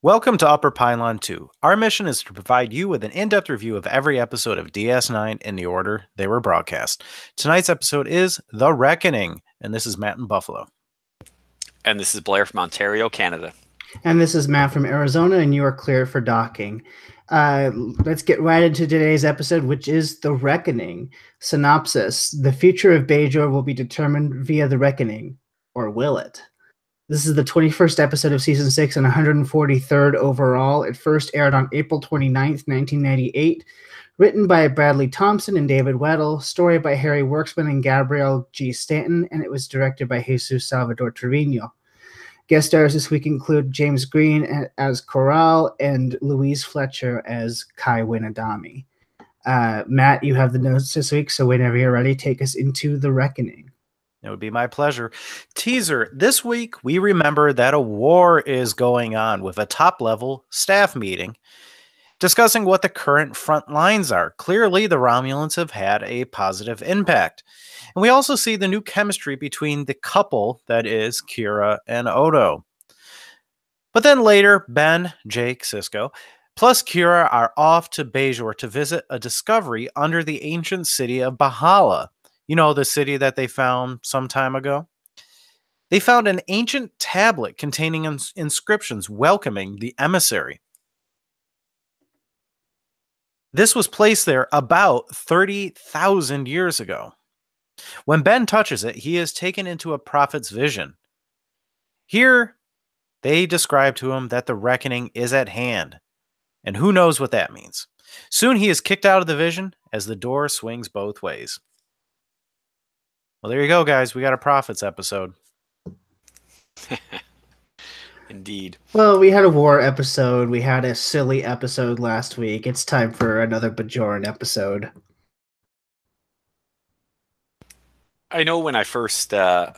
Welcome to Upper Pylon 2. Our mission is to provide you with an in-depth review of every episode of DS9 in the order they were broadcast. Tonight's episode is The Reckoning, and this is Matt in Buffalo. And this is Blair from Ontario, Canada. And this is Matt from Arizona, and you are cleared for docking. Let's get right into today's episode, which is The Reckoning. Synopsis: the future of Bajor will be determined via The Reckoning, or will it? This is the 21st episode of Season 6 and 143rd overall. It first aired on April 29th, 1998. Written by Bradley Thompson and David Weddle. Story by Harry Worksman and Gabrielle G. Stanton. And it was directed by Jesus Salvador Trevino. Guest stars this week include James Green as Corral and Louise Fletcher as Kai Winadami. Matt, you have the notes this week, so whenever you're ready, take us into The Reckoning. It would be my pleasure. Teaser, this week we remember that a war is going on with a top-level staff meeting discussing what the current front lines are. Clearly, the Romulans have had a positive impact. And we also see the new chemistry between the couple that is Kira and Odo. But then later, Ben, Jake, Sisko, plus Kira are off to Bajor to visit a discovery under the ancient city of Bahala. You know, the city that they found some time ago? They found an ancient tablet containing inscriptions welcoming the emissary. This was placed there about 30,000 years ago. When Ben touches it, he is taken into a prophet's vision. Here, they describe to him that the reckoning is at hand, and who knows what that means. Soon he is kicked out of the vision as the door swings both ways. Well, there you go, guys. We got a Prophets episode. Indeed. Well, we had a war episode. We had a silly episode last week. It's time for another Bajoran episode. I know when I first read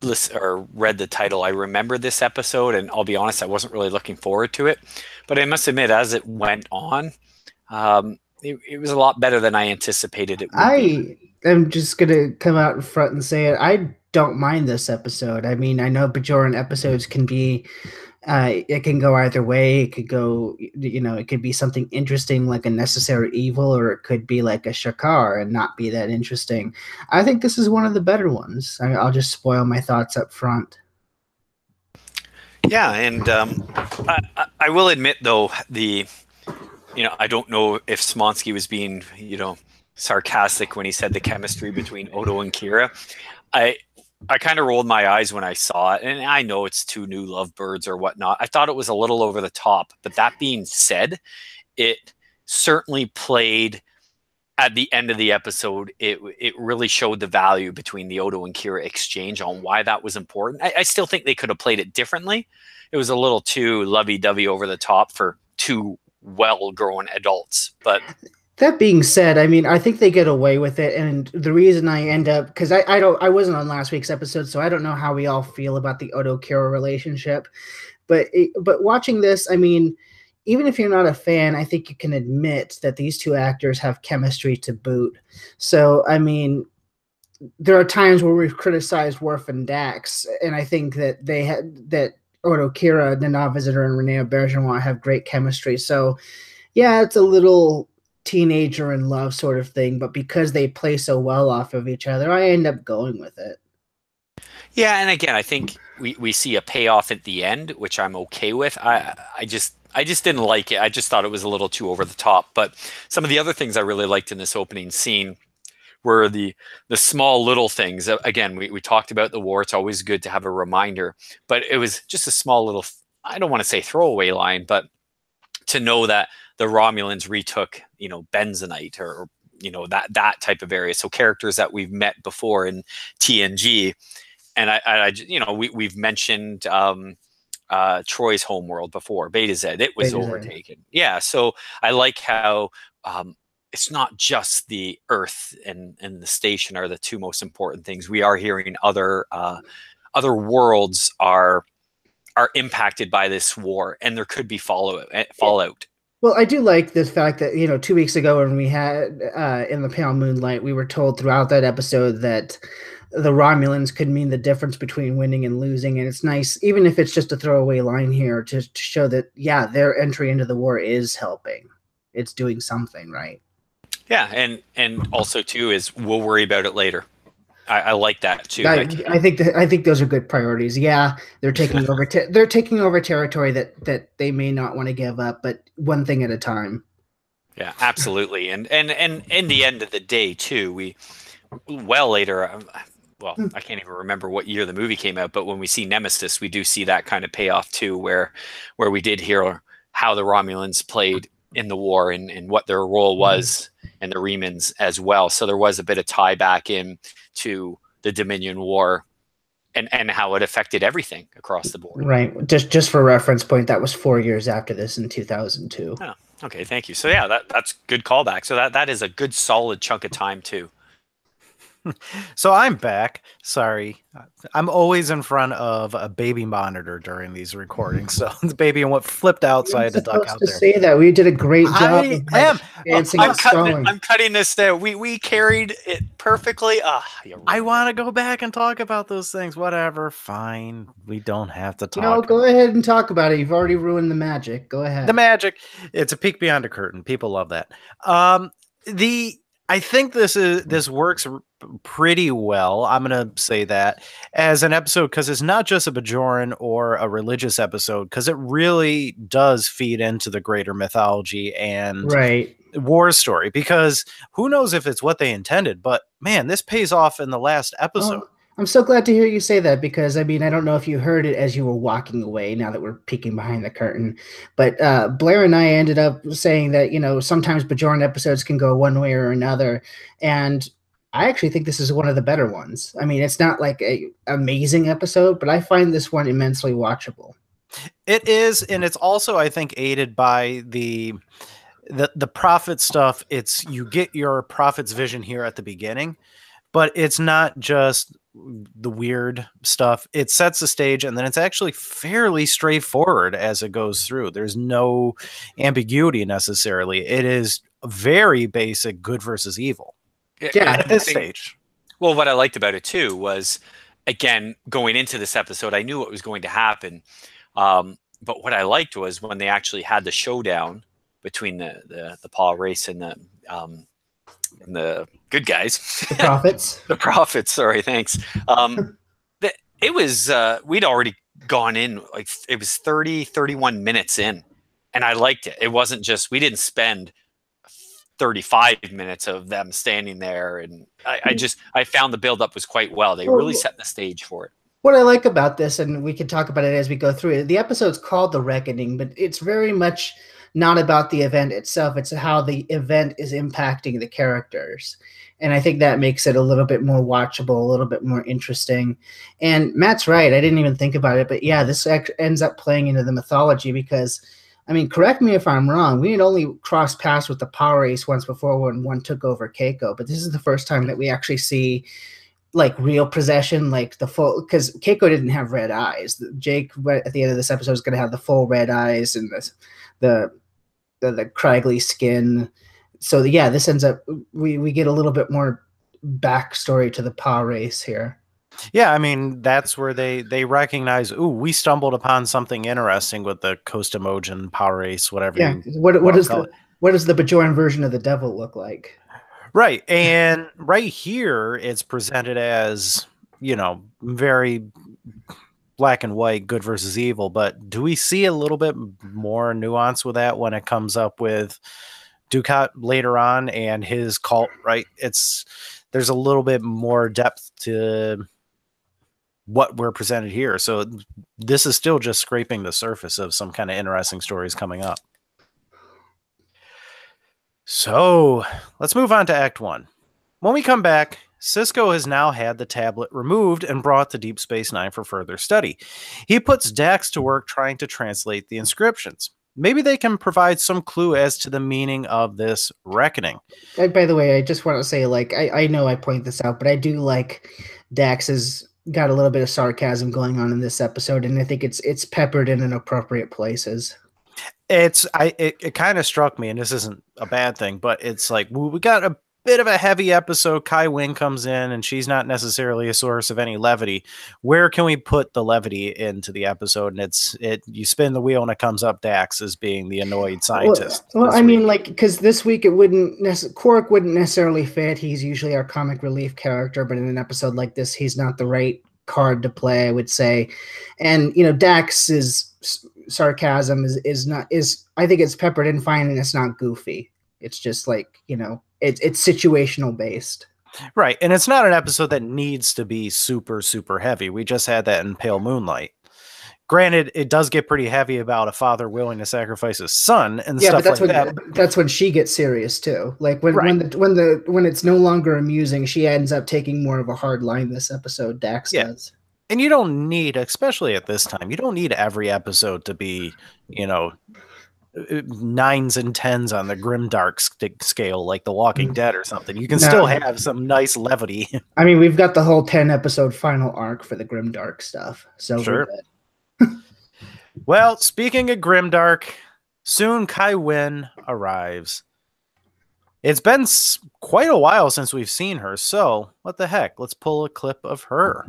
the title, I remember this episode, and I'll be honest, I wasn't really looking forward to it. But I must admit, as it went on, it was a lot better than I anticipated it would be. I'm just going to come out in front and say it. I don't mind this episode. I mean, I know Bajoran episodes can be, it can go either way. It could go, it could be something interesting like a necessary evil, or it could be like a Shakar and not be that interesting. I think this is one of the better ones. I'll just spoil my thoughts up front. Yeah, and I will admit, though, I don't know if Smonsky was being, sarcastic when he said the chemistry between Odo and Kira. I kind of rolled my eyes when I saw it, and I know it's two new lovebirds or whatnot. I thought it was a little over the top, but that being said, it certainly played at the end of the episode. It really showed the value between the Odo and Kira exchange on why that was important. I still think they could have played it differently. It was a little too lovey-dovey over the top for two well-grown adults, but... That being said, I mean, I think they get away with it, and the reason I end up, because I wasn't on last week's episode, so I don't know how we all feel about the Odo-Kira relationship, but watching this, I mean, even if you're not a fan, I think you can admit that these two actors have chemistry to boot. So, I mean, there are times where we've criticized Worf and Dax, and I think that that Odo-Kira, the Nana Visitor, and Renee Auberjonois have great chemistry. So, yeah, it's a little teenager in love sort of thing, but because they play so well off of each other, I end up going with it. Yeah, and again, I think we see a payoff at the end, which I'm okay with. I just didn't like it. I just thought it was a little too over the top. But some of the other things I really liked in this opening scene were the small little things. Again, we talked about the war. It's always good to have a reminder, but it was just a small little, I don't want to say throwaway line, but to know that the Romulans retook, Benzonite or that type of area. So characters that we've met before in TNG, and we've mentioned Troy's homeworld before, Beta Z. It was overtaken. Yeah, so I like how it's not just the Earth and the station are the two most important things. We are hearing other worlds are impacted by this war, and there could be fallout. Well, I do like the fact that, 2 weeks ago when we had in the Pale Moonlight, we were told throughout that episode that the Romulans could mean the difference between winning and losing. And it's nice, even if it's just a throwaway line here, to show that, yeah, their entry into the war is helping. It's doing something, right? Yeah, and also too is we'll worry about it later. I like that too. I think those are good priorities. Yeah, they're taking over. They're taking over territory that they may not want to give up, but one thing at a time. Yeah, absolutely. And in the end of the day too, we well later. Well, I can't even remember what year the movie came out, but when we see Nemesis, we do see that kind of payoff too, where we did hear how the Romulans played in the war and what their role was, and the Remans as well. So there was a bit of tie back in to the Dominion War and how it affected everything across the board. Right. Just for reference point, that was 4 years after this in 2002. Oh, okay, thank you. So yeah, that's good callback. So that is a good solid chunk of time too. So I'm back. Sorry. I'm always in front of a baby monitor during these recordings. So the baby and what flipped out, so I had to duck out there. Say that we did a great job. I'm cutting this there. We carried it perfectly. I want to go back and talk about those things. Whatever. Fine. We don't have to talk. No, go ahead and talk about it. You've already ruined the magic. Go ahead. The magic. It's a peek behind a curtain. People love that. I think this works pretty well. I'm going to say that as an episode because it's not just a Bajoran or a religious episode, because it really does feed into the greater mythology and war story, because who knows if it's what they intended, but man, this pays off in the last episode. Oh, I'm so glad to hear you say that, because I mean, I don't know if you heard it as you were walking away, now that we're peeking behind the curtain, but Blair and I ended up saying that, you know, sometimes Bajoran episodes can go one way or another, and I actually think this is one of the better ones. I mean, it's not like an amazing episode, but I find this one immensely watchable. It is, and it's also, I think, aided by the prophet stuff. It's, you get your prophet's vision here at the beginning, but it's not just the weird stuff. It sets the stage, and then it's actually fairly straightforward as it goes through. There's no ambiguity necessarily. It is very basic good versus evil. Yeah, at this stage. Well, what I liked about it too was, again, going into this episode, I knew what was going to happen. But what I liked was when they actually had the showdown between the Paw race and the good guys, the prophets. The prophets. Sorry, thanks. It was we'd already gone in, like it was 31 minutes in, and I liked it. It wasn't just, we didn't spend 35 minutes of them standing there, and I found the buildup was quite well. They really set the stage for it. What I like about this, and we can talk about it as we go through it, the episode's called The Reckoning, but it's very much not about the event itself. It's how the event is impacting the characters. And I think that makes it a little bit more watchable, a little bit more interesting. And Matt's right. I didn't even think about it, but yeah, this ends up playing into the mythology, because, I mean, correct me if I'm wrong, we had only crossed paths with the Power Race once before when one took over Keiko, but this is the first time that we actually see like real possession, like the full, because Keiko didn't have red eyes. Jake at the end of this episode is going to have the full red eyes and the craggy skin. So yeah, this ends up, we get a little bit more backstory to the Power Race here. Yeah, I mean, that's where they recognize, ooh, we stumbled upon something interesting with the Costamojan Power Race, whatever. Yeah, what does the Bajoran version of the devil look like? Right, and right here it's presented as, you know, very black and white, good versus evil. But do we see a little bit more nuance with that when it comes up with Dukat later on and his cult? Right, there's a little bit more depth to what we're presented here. So this is still just scraping the surface of some kind of interesting stories coming up. So let's move on to Act 1. When we come back, Sisko has now had the tablet removed and brought to Deep Space Nine for further study. He puts Dax to work trying to translate the inscriptions. Maybe they can provide some clue as to the meaning of this reckoning. By the way, I just want to say, like, I know I point this out, but I do like Dax's got a little bit of sarcasm going on in this episode, and I think it's peppered in appropriate places. It kind of struck me, and this isn't a bad thing, but it's like we got a bit of a heavy episode. Kai Wynn comes in, and she's not necessarily a source of any levity. Where can we put the levity into the episode? And you spin the wheel, and it comes up Dax as being the annoyed scientist. Well, I mean, like, because this week Quark wouldn't necessarily fit. He's usually our comic relief character, but in an episode like this, he's not the right card to play, I would say. And Dax's sarcasm is I think it's peppered in fine, and it's not goofy. It's just like, it's situational based. Right. And it's not an episode that needs to be super, super heavy. We just had that in Pale Moonlight. Granted, it does get pretty heavy about a father willing to sacrifice his son and stuff like that. That's when she gets serious too. Like when it's no longer amusing, she ends up taking more of a hard line this episode. Dax does. And you don't need, especially at this time, you don't need every episode to be, 9s and 10s on the grimdark scale, like The Walking Dead or something. You can still have some nice levity. I mean, we've got the whole 10-episode final arc for the grimdark stuff. So sure. Well, speaking of grimdark, soon Kai Wynn arrives. It's been quite a while since we've seen her, so what the heck? Let's pull a clip of her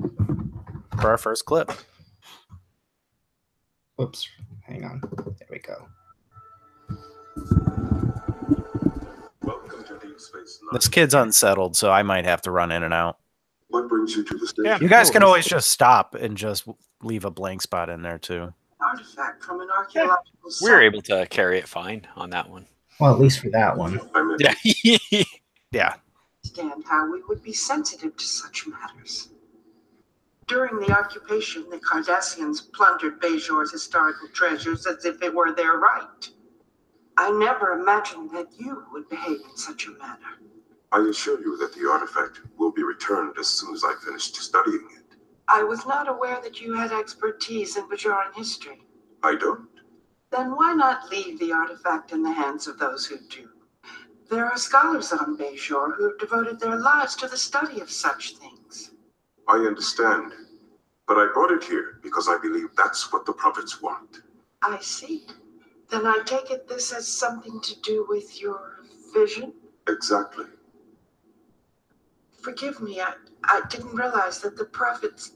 for our first clip. Whoops. Hang on. There we go. Welcome to Deep Space Nine. This kid's unsettled, so I might have to run in and out. What brings you to the station? Yeah, you guys can always just stop and just leave a blank spot in there, too. Artifact from an archaeological site. We were able to carry it fine on that one. Well, at least for that one. Yeah. Yeah. Understand how we would be sensitive to such matters. During the occupation, the Cardassians plundered Bajor's historical treasures as if it were their right. I never imagined that you would behave in such a manner. I assure you that the artifact will be returned as soon as I finish studying it. I was not aware that you had expertise in Bajoran history. I don't. Then why not leave the artifact in the hands of those who do? There are scholars on Bajor who have devoted their lives to the study of such things. I understand. But I brought it here because I believe that's what the prophets want. I see. Then I take it this has something to do with your vision? Exactly. Forgive me, I didn't realize that the prophets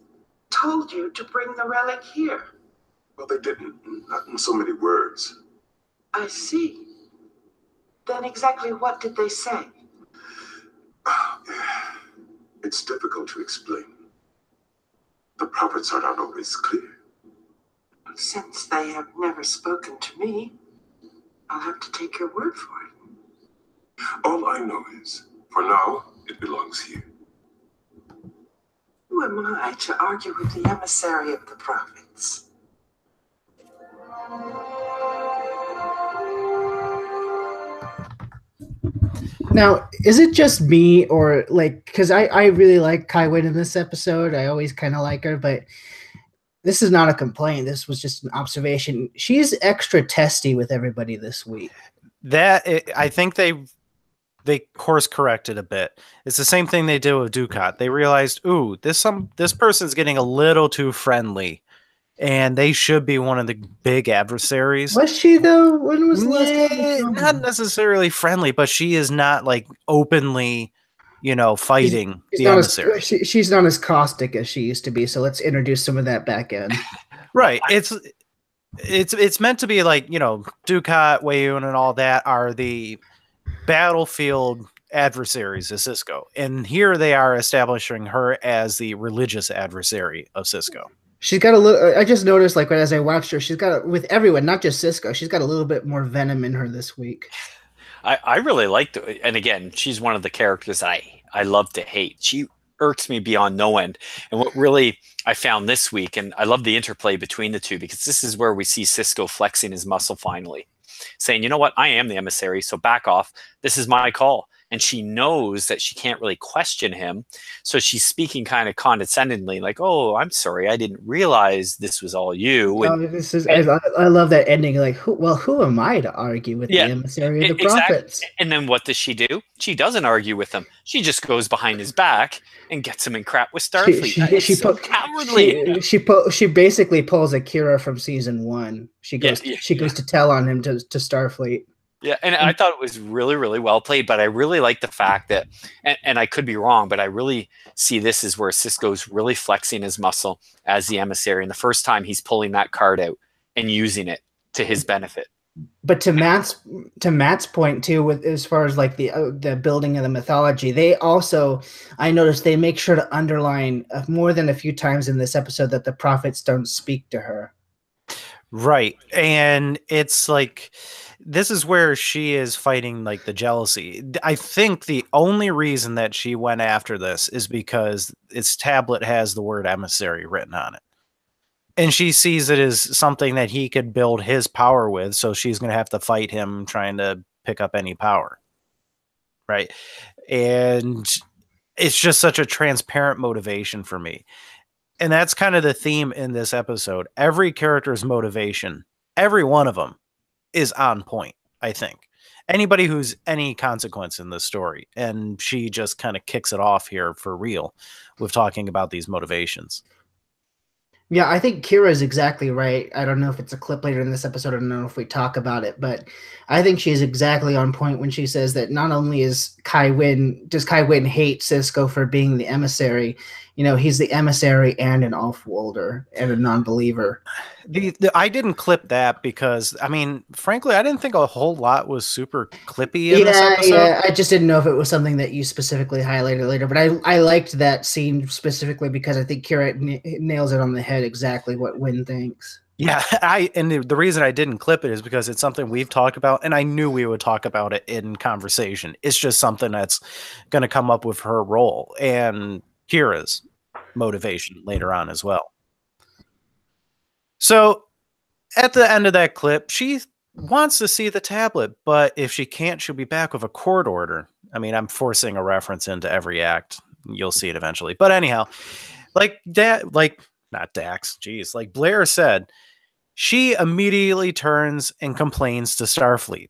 told you to bring the relic here. Well, they didn't. Not in so many words. I see. Then exactly what did they say? It's difficult to explain. The prophets are not always clear. Since they have never spoken to me, I'll have to take your word for it. All I know is, for now, it belongs here. Who am I to argue with the emissary of the prophets? Now, is it just me or like, because I really like Kai Wynn in this episode. I always kind of like her, but this is not a complaint. This was just an observation. She's extra testy with everybody this week. I think they course corrected a bit. It's the same thing they did with Dukat. They realized, ooh, this person's getting a little too friendly, and they should be one of the big adversaries. Was she though? When was the last time? Not necessarily friendly, but she is not like openly, fighting the emissary. She's not as caustic as she used to be. So let's introduce some of that back in. Right. It's meant to be like, Dukat, Wayun, and all that are the battlefield adversaries of Cisco, and here they are establishing her as the religious adversary of Cisco. She's got a little. I just noticed, like, as I watched her, she's got with everyone, not just Cisco. She's got a little bit more venom in her this week. I really liked it, and again, she's one of the characters I love to hate. She irks me beyond no end, and what really I found this week, and I love the interplay between the two, because this is where we see Cisco flexing his muscle finally, saying, you know what, I am the emissary, so back off. This is my call. And she knows that she can't really question him. So she's speaking kind of condescendingly, like, oh, I'm sorry, I didn't realize this was all you. I love that ending. Like, who am I to argue with the emissary of the prophets? And then what does she do? She doesn't argue with him. She just goes behind his back and gets him in crap with Starfleet. Cowardly. She basically pulls Akira from season 1. She goes to tell on him to Starfleet. Yeah, and I thought it was really, really well played, but I really like the fact that, and I could be wrong, but I really see this as where Cisco's really flexing his muscle as the emissary. And the first time he's pulling that card out and using it to his benefit. But to Matt's point too, with as far as like the building of the mythology, they also, I noticed they make sure to underline more than a few times in this episode that the prophets don't speak to her. Right. And it's like, this is where she is fighting like the jealousy. I think the only reason that she went after this is because its tablet has the word emissary written on it. And she sees it as something that he could build his power with. So she's going to have to fight him trying to pick up any power. Right. And it's just such a transparent motivation for me. And that's kind of the theme in this episode. Every character's motivation, every one of them, is on point, I think. Anybody who's any consequence in this story. And she just kind of kicks it off here for real with talking about these motivations. Yeah, I think Kira is exactly right. I don't know if it's a clip later in this episode. I don't know if we talk about it, but I think she's exactly on point when she says that not only does Kai Wynn hate Cisco for being the emissary, he's the emissary and an offworlder and a non-believer. I didn't clip that because, I mean, frankly, I didn't think a whole lot was super clippy in this episode. Yeah, I just didn't know if it was something that you specifically highlighted later, but I liked that scene specifically because I think Kira nails it on the head exactly what Wynn thinks. Yeah, and the reason I didn't clip it is because it's something we've talked about, and I knew we would talk about it in conversation. It's just something that's going to come up with her role and Kira's motivation later on as well. So at the end of that clip, she wants to see the tablet, but if she can't, she'll be back with a court order. I mean, I'm forcing a reference into every act. You'll see it eventually. But anyhow, like Blair said, she immediately turns and complains to Starfleet.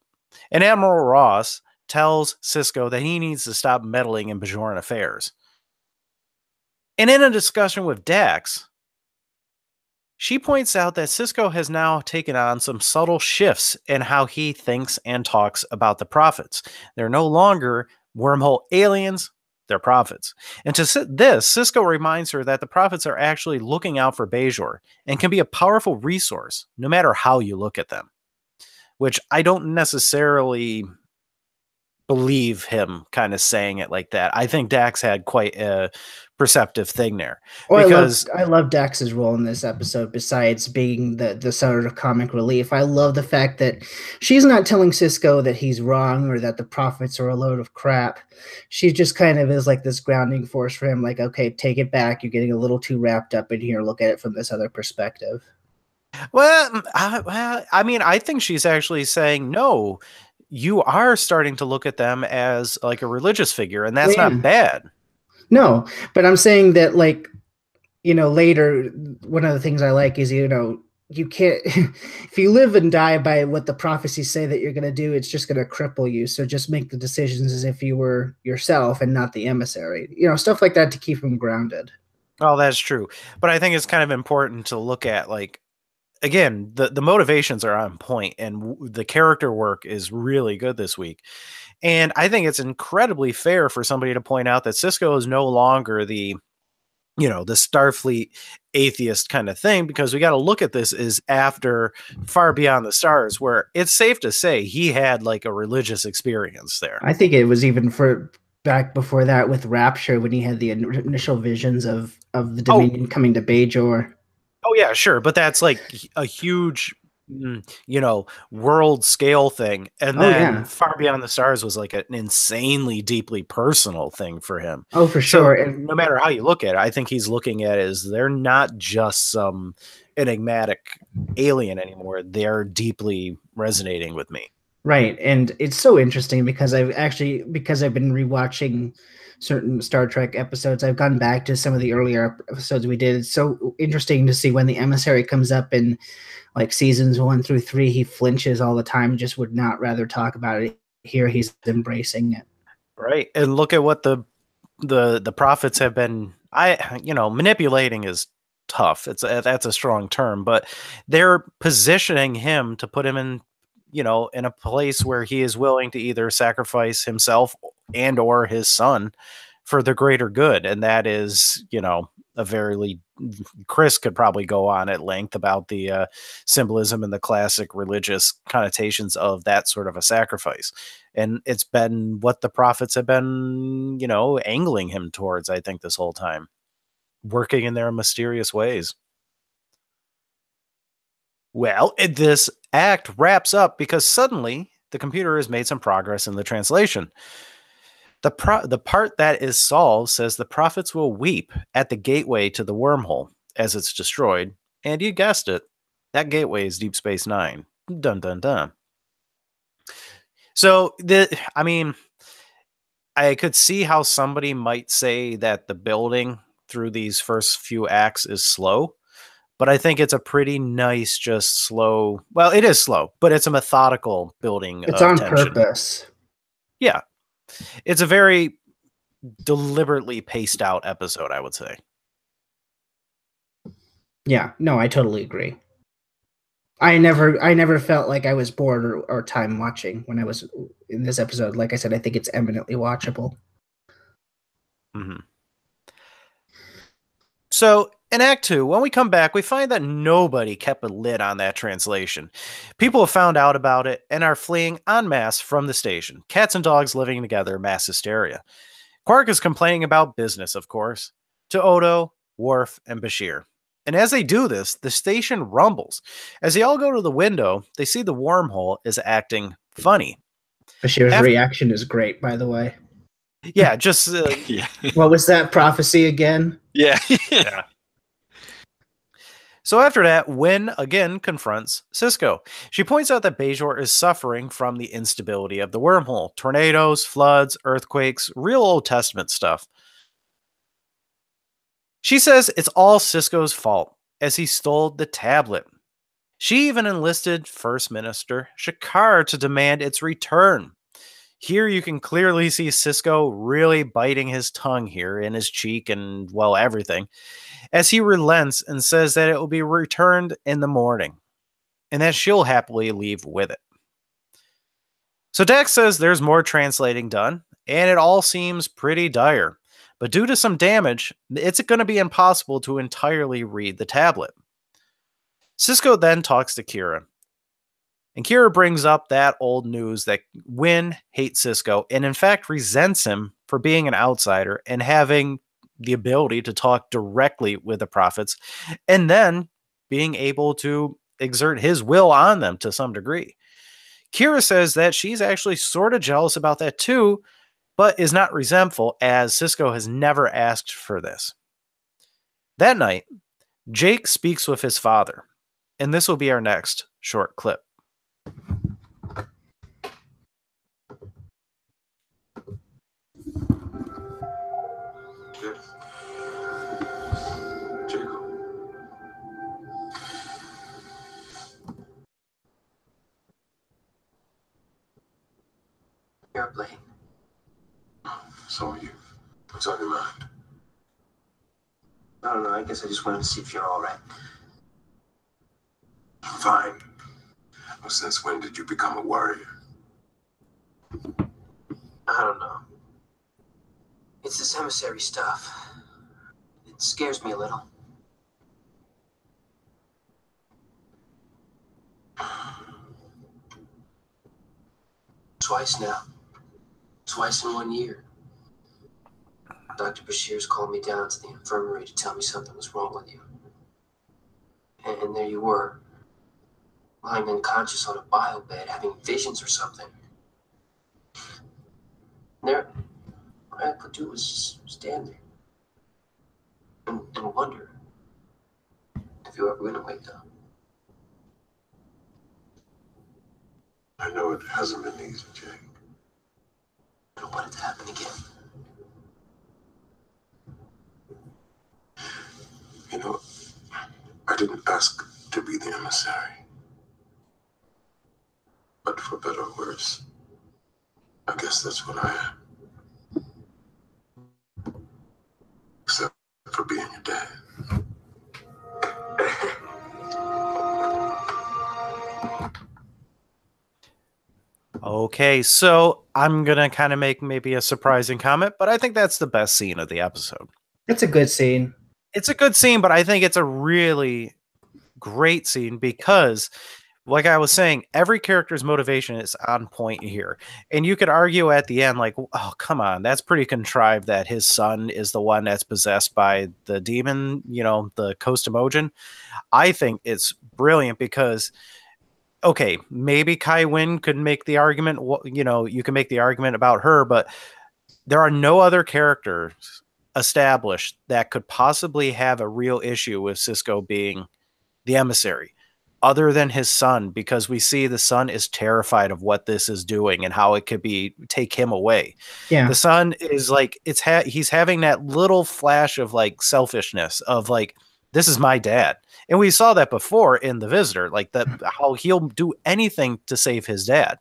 And Admiral Ross tells Cisco that he needs to stop meddling in Bajoran affairs. And in a discussion with Dax, she points out that Cisco has now taken on some subtle shifts in how he thinks and talks about the prophets. They're no longer wormhole aliens, they're prophets. And to this, Cisco reminds her that the prophets are actually looking out for Bajor and can be a powerful resource, no matter how you look at them. Which I don't necessarily believe him kind of saying it like that. I think Dax had quite a perceptive thing there. Because I love Dax's role in this episode, besides being the sort of comic relief. I love the fact that she's not telling Cisco that he's wrong or that the prophets are a load of crap. She just kind of is like this grounding force for him, like, okay, take it back. You're getting a little too wrapped up in here. Look at it from this other perspective. Well, I mean, I think she's actually saying, no, you are starting to look at them as like a religious figure, and that's not bad. No, but I'm saying that, like, later, one of the things I like is, you can't, if you live and die by what the prophecies say that you're going to do, it's just going to cripple you. So just make the decisions as if you were yourself and not the emissary, stuff like that to keep them grounded. Oh, that's true. But I think it's kind of important to look at, like, again, the motivations are on point and the character work is really good this week. And I think it's incredibly fair for somebody to point out that Cisco is no longer the Starfleet atheist kind of thing, because we got to look at this as after Far Beyond the Stars, where it's safe to say he had like a religious experience there. I think it was even for back before that with Rapture, when he had the initial visions of the Dominion coming to Bajor. Oh yeah, sure. But that's like a huge, world scale thing. And then Far Beyond the Stars was like an insanely deeply personal thing for him. Oh, for sure. So, no matter how you look at it, I think he's looking at it as they're not just some enigmatic alien anymore. They're deeply resonating with me. Right. And it's so interesting because I've been rewatching certain Star Trek episodes. I've gone back to some of the earlier episodes we did. It's so interesting to see when the emissary comes up in like seasons 1 through 3, he flinches all the time, just would not rather talk about it. Here he's embracing it. Right. And look at what the prophets have been, manipulating is tough. That's a strong term, but they're positioning him to put him in in a place where he is willing to either sacrifice himself and or his son for the greater good. And that is, a very, Chris could probably go on at length about the symbolism and the classic religious connotations of that sort of a sacrifice. And it's been what the prophets have been, angling him towards, I think, this whole time, working in their mysterious ways. Well, this act wraps up because suddenly the computer has made some progress in the translation. The part that is solved says the prophets will weep at the gateway to the wormhole as it's destroyed. And you guessed it, that gateway is Deep Space Nine. Dun, dun, dun. So, I could see how somebody might say that the building through these first few acts is slow. But I think it's a pretty nice, just slow. Well, it is slow, but it's a methodical building. It's on tension. purpose. Yeah. It's a very deliberately paced out episode, I would say. Yeah, no, I totally agree. I never felt like I was bored or time watching when I was in this episode. Like I said, I think it's eminently watchable. Mm-hmm. So in Act 2, when we come back, we find that nobody kept a lid on that translation. People have found out about it and are fleeing en masse from the station. Cats and dogs living together, mass hysteria. Quark is complaining about business, of course, to Odo, Worf, and Bashir. And as they do this, the station rumbles. As they all go to the window, they see the wormhole is acting funny. Bashir's reaction is great, by the way. Yeah, just... yeah. What was that prophecy again? Yeah. Yeah. So after that, Wynn again confronts Sisko. She points out that Bajor is suffering from the instability of the wormhole. Tornadoes, floods, earthquakes, real Old Testament stuff. She says it's all Sisko's fault, as he stole the tablet. She even enlisted First Minister Shakar to demand its return. Here you can clearly see Sisko really biting his tongue here in his cheek and, well, everything, as he relents and says that it will be returned in the morning, and that she'll happily leave with it. So Dax says there's more translating done, and it all seems pretty dire. But due to some damage, it's going to be impossible to entirely read the tablet. Sisko then talks to Kira. And Kira brings up that old news that Wynn hates Sisko and in fact resents him for being an outsider and having the ability to talk directly with the prophets and then being able to exert his will on them to some degree. Kira says that she's actually sort of jealous about that too, but is not resentful as Sisko has never asked for this. That night, Jake speaks with his father, and this will be our next short clip. Yes. Jacob. Airplane. So are you. What's on your mind? I don't know. I guess I just wanted to see if you're all right. Fine. Well, since when did you become a warrior? I don't know. It's this emissary stuff. It scares me a little. Twice now. Twice in 1 year. Dr. Bashir's called me down to the infirmary to tell me something was wrong with you. And there you were, lying unconscious on a bio bed, having visions or something. And there, what I could do was just stand there and wonder if you were ever going to wake up. I know it hasn't been easy, Jake. I don't want it to happen again. You know, I didn't ask to be the emissary. But for better or worse, I guess that's what I am. Except for being your dad. Okay, so I'm gonna kind of make maybe a surprising comment, but I think that's the best scene of the episode. It's a good scene. It's a good scene, but I think it's a really great scene because, like I was saying, every character's motivation is on point here. And you could argue at the end, like, oh, come on, that's pretty contrived that his son is the one that's possessed by the demon, the Coast-Emojin. I think it's brilliant because, okay, maybe Kai Wynn could make the argument, you can make the argument about her, but there are no other characters established that could possibly have a real issue with Cisco being the emissary other than his son, because we see the son is terrified of what this is doing and how it could take him away. Yeah. The son is like, he's having that little flash of like selfishness of like, this is my dad. And we saw that before in The Visitor, like that, how he'll do anything to save his dad.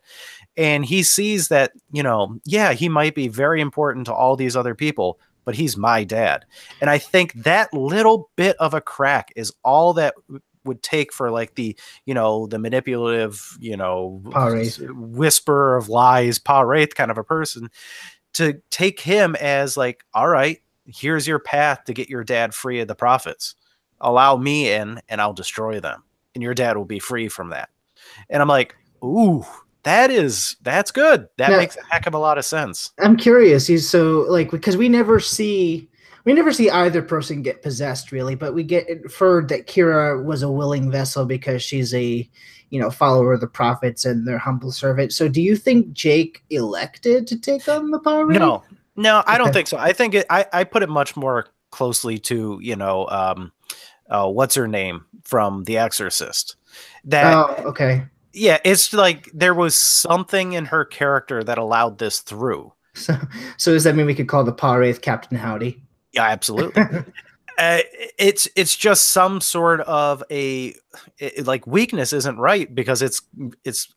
And he sees that, he might be very important to all these other people, but he's my dad. And I think that little bit of a crack is all that would take for like the manipulative, whisper of lies, Pa Wraith kind of a person to take him as like, all right, here's your path to get your dad free of the prophets. Allow me in and I'll destroy them. And your dad will be free from that. And I'm like, ooh, that's good. That makes a heck of a lot of sense. I'm curious. He's so like, because we never see either person get possessed really, but we get inferred that Kira was a willing vessel because she's a, follower of the prophets and their humble servant. So do you think Jake elected to take on the power? No, I don't think so. I think I put it much more closely to, what's her name from The Exorcist. Okay. Yeah, it's like there was something in her character that allowed this through. So does that mean we could call the Pa Wraith Captain Howdy? Yeah, absolutely. It's just some sort of like weakness isn't right because it's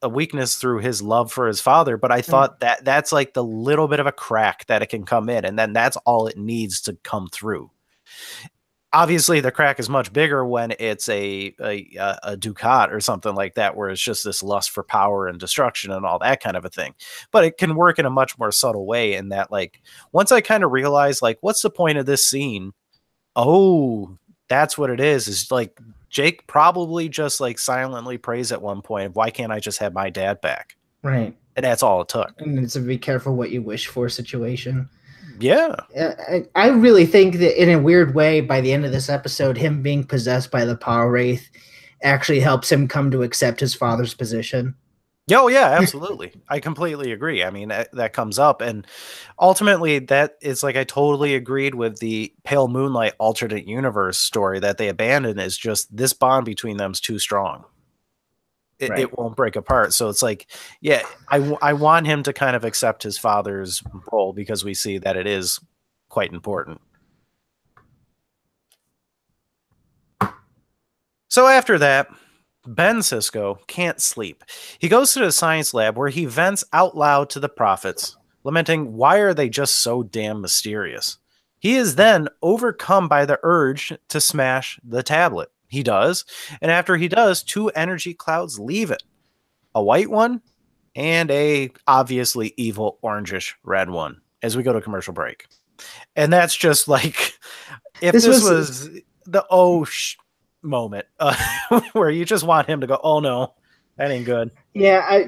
a weakness through his love for his father. But I thought that's like the little bit of a crack that it can come in, and then that's all it needs to come through. Obviously, the crack is much bigger when it's a Ducat or something like that, where it's just this lust for power and destruction and all that kind of a thing. But it can work in a much more subtle way in that, like, once I kind of realized, like, what's the point of this scene? Oh, that's what it is like Jake probably just like silently prays at one point, why can't I just have my dad back? Right. And that's all it took. And it's a be careful what you wish for situation. Yeah. I really think that in a weird way, by the end of this episode, him being possessed by the Pa Wraith actually helps him come to accept his father's position. Oh, yeah, absolutely. I completely agree. I mean, that comes up. And ultimately, that is like I totally agreed with the Pale Moonlight alternate universe story that they abandoned is just this bond between them is too strong. It won't break apart. So it's like, yeah, I want him to kind of accept his father's role because we see that it is quite important. So after that, Ben Sisko can't sleep. He goes to the science lab where he vents out loud to the prophets, lamenting why are they just so damn mysterious. He is then overcome by the urge to smash the tablet. He does, and after he does, two energy clouds leave it. A white one and a obviously evil orangish red one as we go to commercial break. And that's just like, if this was the moment where you just want him to go, oh no, that ain't good. Yeah,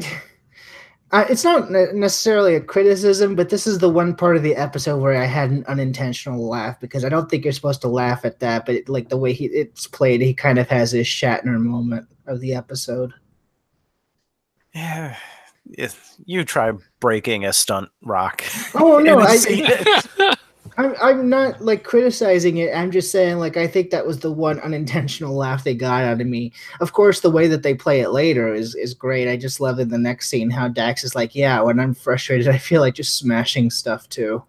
it's not necessarily a criticism, but this is the one part of the episode where I had an unintentional laugh because I don't think you're supposed to laugh at that, but like the way it's played, he kind of has his Shatner moment of the episode. Yeah, if you try breaking a stunt rock. Oh no, I'm not like criticizing it. I'm just saying, like, I think that was the one unintentional laugh they got out of me. Of course, the way that they play it later is great. I just love in the next scene how Dax is like, yeah, when I'm frustrated, I feel like just smashing stuff too.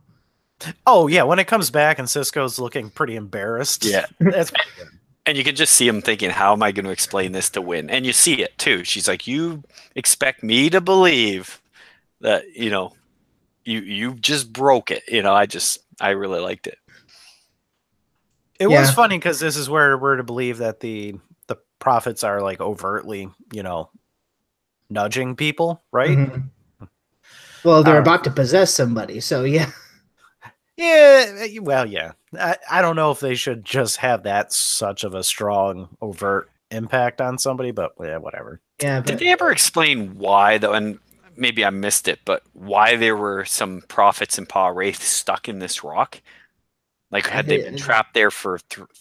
Oh yeah, when it comes back and Sisko's looking pretty embarrassed. Yeah, that's pretty good. And you can just see him thinking, how am I going to explain this to Wynn? And you see it too. She's like, you expect me to believe that, you just broke it. I really liked it. It was funny because this is where we're to believe that the prophets are like overtly, nudging people, right? Mm-hmm. Well, they're All right. about to possess somebody, so yeah. Yeah, well, yeah. I don't know if they should just have that such of a strong, overt impact on somebody, but yeah, whatever. Yeah, Did but they ever explain why, though? And maybe I missed it, but why there were some prophets in Pa Wraith stuck in this rock? Like, had they been trapped there for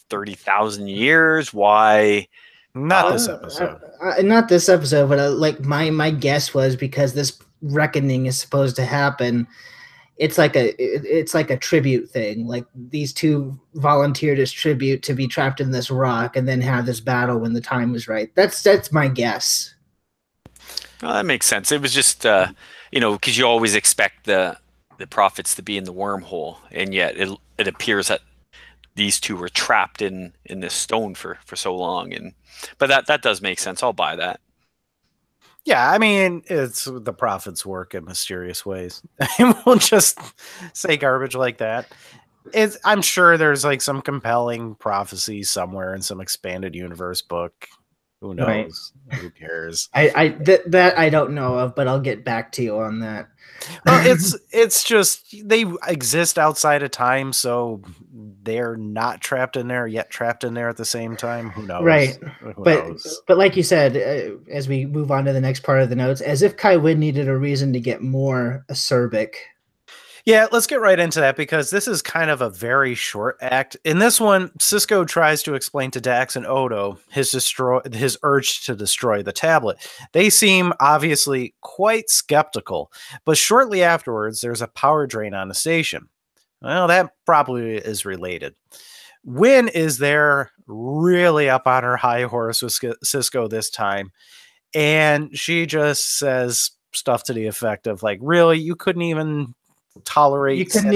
30,000 years? Why? Not this episode. Not this episode, but like my guess was because this reckoning is supposed to happen. It's like a tribute thing. Like these two volunteered as tribute to be trapped in this rock and then have this battle when the time was right. That's my guess. Well, that makes sense. It was just, because you always expect the prophets to be in the wormhole, and yet it appears that these two were trapped in this stone for so long. But that does make sense. I'll buy that. Yeah, I mean, it's the prophets work in mysterious ways. We'll just say garbage like that. I'm sure there's like some compelling prophecy somewhere in some expanded universe book. Who knows? Right. Who cares? That I don't know of, but I'll get back to you on that. Well, it's just they exist outside of time, so they're not trapped in there yet trapped in there at the same time. Who knows? Right. Who knows? But like you said, as we move on to the next part of the notes, as if Kai Wynn needed a reason to get more acerbic. Yeah, let's get right into that because this is kind of a very short act. In this one, Cisco tries to explain to Dax and Odo his urge to destroy the tablet. They seem obviously quite skeptical, but shortly afterwards, there's a power drain on the station. Well, that probably is related. Wynn is there really up on her high horse with Cisco this time, and she just says stuff to the effect of like, really, you couldn't even tolerate. You couldn't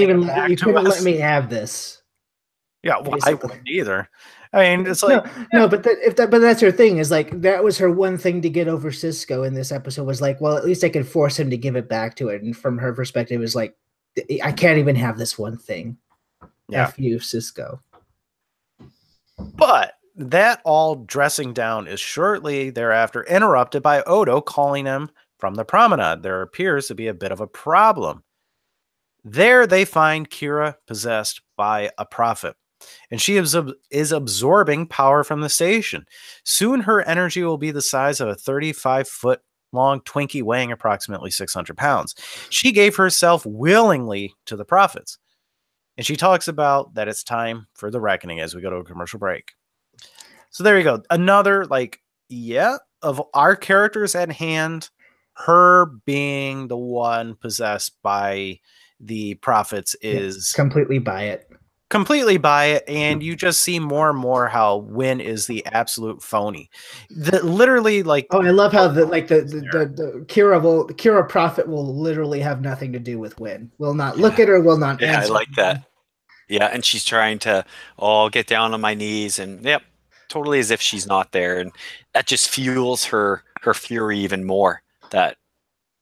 let me have this. Yeah, well, I wouldn't either. I mean, it's like but that's her thing. Is like that was her one thing to get over Cisco in this episode was like, well, at least I could force him to give it back to it. And from her perspective, is like, I can't even have this one thing. Yeah. F you, Cisco. But that all dressing down is shortly thereafter interrupted by Odo calling him from the promenade. There appears to be a bit of a problem. There they find Kira possessed by a prophet, and she is absorbing power from the station. Soon her energy will be the size of a 35-foot long Twinkie weighing approximately 600 pounds. She gave herself willingly to the prophets, and she talks about that it's time for the reckoning as we go to a commercial break. So there you go. Another, of our characters at hand, her being the one possessed by the prophets is completely by it, and you just see more and more how Wynn is the absolute phony. Literally, like, I love how the Kira prophet will literally have nothing to do with Wynn. Will not look at her. Will not answer. I like that. Yeah, and she's trying to get down on my knees, and totally as if she's not there, and that just fuels her fury even more. That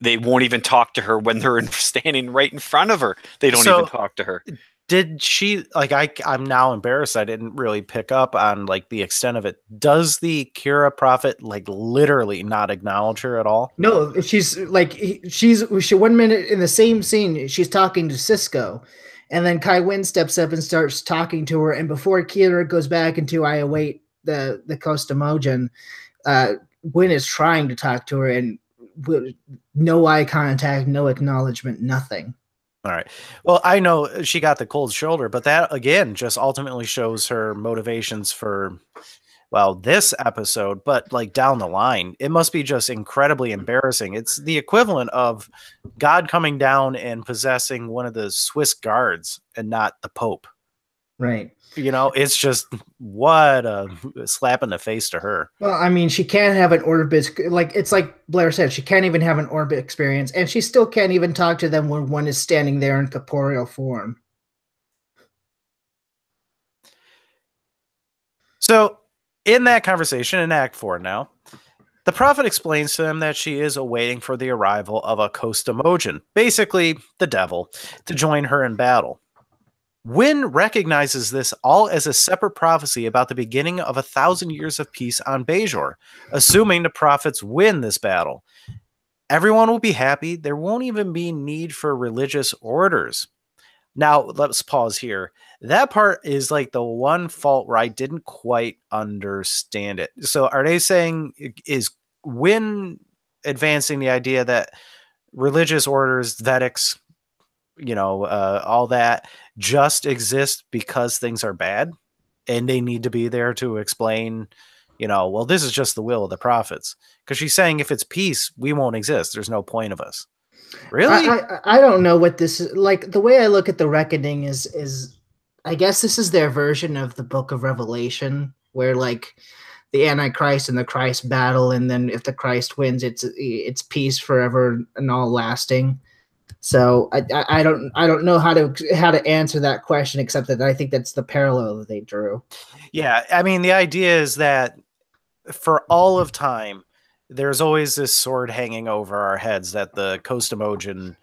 they won't even talk to her when they're standing right in front of her. They don't even talk to her. Did she, I'm now embarrassed. I didn't really pick up on the extent of it. Does the Kira prophet literally not acknowledge her at all? No, she's 1 minute in the same scene. She's talking to Cisco, and then Kai Wynn steps up and starts talking to her. And before Kira goes back into I await the Costamogen, Wynn is trying to talk to her and no eye contact, no acknowledgement, nothing. All right. Well, I know she got the cold shoulder, but that again just ultimately shows her motivations for, this episode, but down the line, it must be just incredibly embarrassing. It's the equivalent of God coming down and possessing one of the Swiss guards and not the Pope. Right. It's just what a slap in the face to her. Well, I mean, she can't have an orbit. It's like Blair said, she can't even have an orbit experience, and she still can't even talk to them when one is standing there in corporeal form. So, in that conversation in Act 4 now, the prophet explains to them that she is awaiting for the arrival of a Costamogen, basically the devil, to join her in battle. Wynn recognizes this all as a separate prophecy about the beginning of 1,000 years of peace on Bajor, assuming the prophets win this battle. Everyone will be happy. There won't even be need for religious orders. Now, let's pause here. That part is like the one fault where I didn't quite understand it. So are they saying, is Wynn advancing the idea that religious orders, Vedics, all that just exist because things are bad and they need to be there to explain, well, this is just the will of the prophets? Because she's saying if it's peace, we won't exist. There's no point of us. Really? I don't know what this is like. The way I look at the reckoning is I guess this is their version of the book of Revelation, where like the Antichrist and the Christ battle, and then if the Christ wins, it's peace forever and all lasting. So I don't know how to answer that question, except that I think that's the parallel that they drew. Yeah, I mean, the idea is that for all of time, there's always this sword hanging over our heads that the Costamojan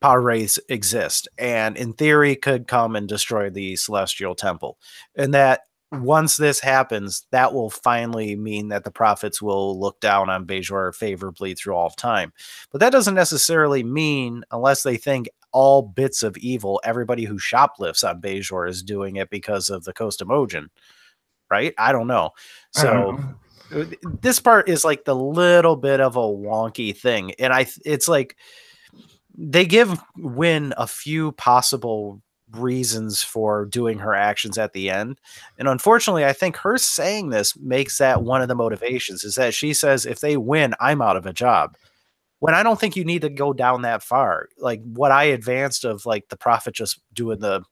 power wraiths exist, and in theory could come and destroy the celestial temple. And that once this happens, that will finally mean that the prophets will look down on Bajor favorably through all of time. But that doesn't necessarily mean, unless they think all bits of evil, everybody who shoplifts on Bajor is doing it because of the Costamojan, right? I don't know. So this part is like the little bit of a wonky thing. And it's like they give Wynn a few possible reasons for doing her actions at the end. And unfortunately, I think her saying this makes that one of the motivations, is that she says, if they win, I'm out of a job. When I don't think you need to go down that far. Like what I advanced of like the prophet just doing the,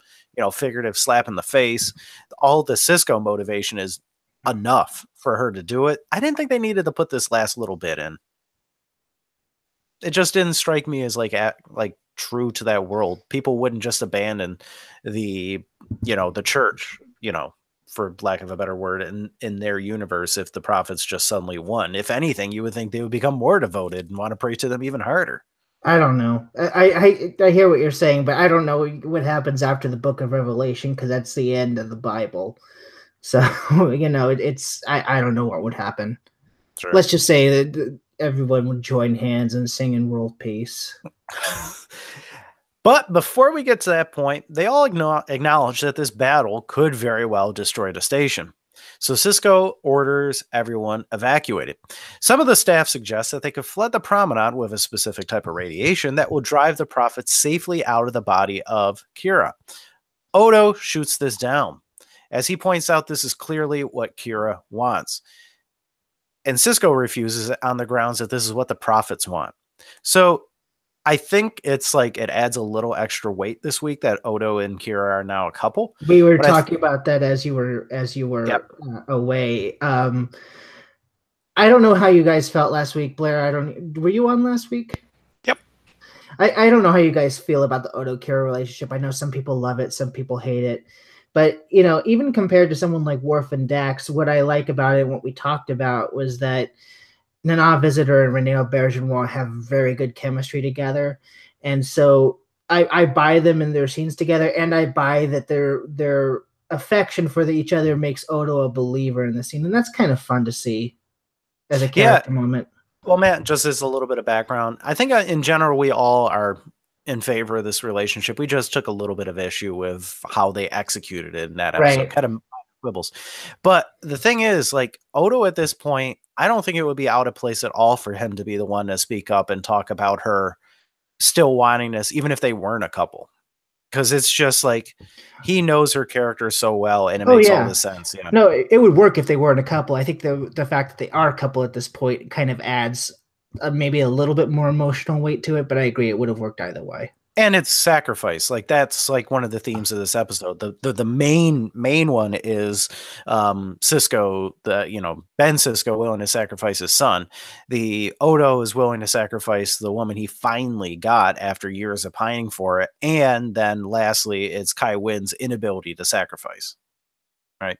figurative slap in the face, all the Cisco motivation is enough for her to do it. I didn't think they needed to put this last little bit in. It just didn't strike me as like true to that world. People wouldn't just abandon the church, for lack of a better word, in their universe if the prophets just suddenly won. If anything, you would think they would become more devoted and want to pray to them even harder. I don't know. I hear what you're saying, but I don't know what happens after the book of Revelation, because that's the end of the Bible. So, it's I don't know what would happen. Sure. Let's just say that everyone would join hands and sing in world peace. But before we get to that point, they all acknowledge that this battle could very well destroy the station. So Cisco orders everyone evacuated. Some of the staff suggest that they could flood the promenade with a specific type of radiation that will drive the prophets safely out of the body of Kira. Odo shoots this down. As he points out, this is clearly what Kira wants. And Cisco refuses it on the grounds that this is what the prophets want. So I think it's like it adds a little extra weight this week that Odo and Kira are now a couple. We were talking about that as you were yep. Away. I don't know how you guys felt last week, Blair. Were you on last week? Yep. I don't know how you guys feel about the Odo Kira relationship. I know some people love it, some people hate it. But, even compared to someone like Worf and Dax, what I like about it and what we talked about was that Nana Visitor and Renee Auberjonois have very good chemistry together. And so I buy them in their scenes together, and I buy that their affection for each other makes Odo a believer in the scene. And that's kind of fun to see as a character moment. Well, Matt, just as a little bit of background, I think in general we all are in favor of this relationship. We just took a little bit of issue with how they executed it in that episode. Right. Kind of quibbles. But the thing is, like, Odo at this point, I don't think it would be out of place at all for him to be the one to speak up and talk about her still wanting this, even if they weren't a couple. Because it's just like he knows her character so well, and it makes all the sense. Yeah. No, it would work if they weren't a couple. I think the fact that they are a couple at this point kind of adds maybe a little bit more emotional weight to it, but I agree it would have worked either way. And it's sacrifice. Like that's like one of the themes of this episode. The main one is Cisco, Ben Cisco willing to sacrifice his son. The Odo is willing to sacrifice the woman he finally got after years of pining for it. And then lastly, it's Kai Wynn's inability to sacrifice. Right.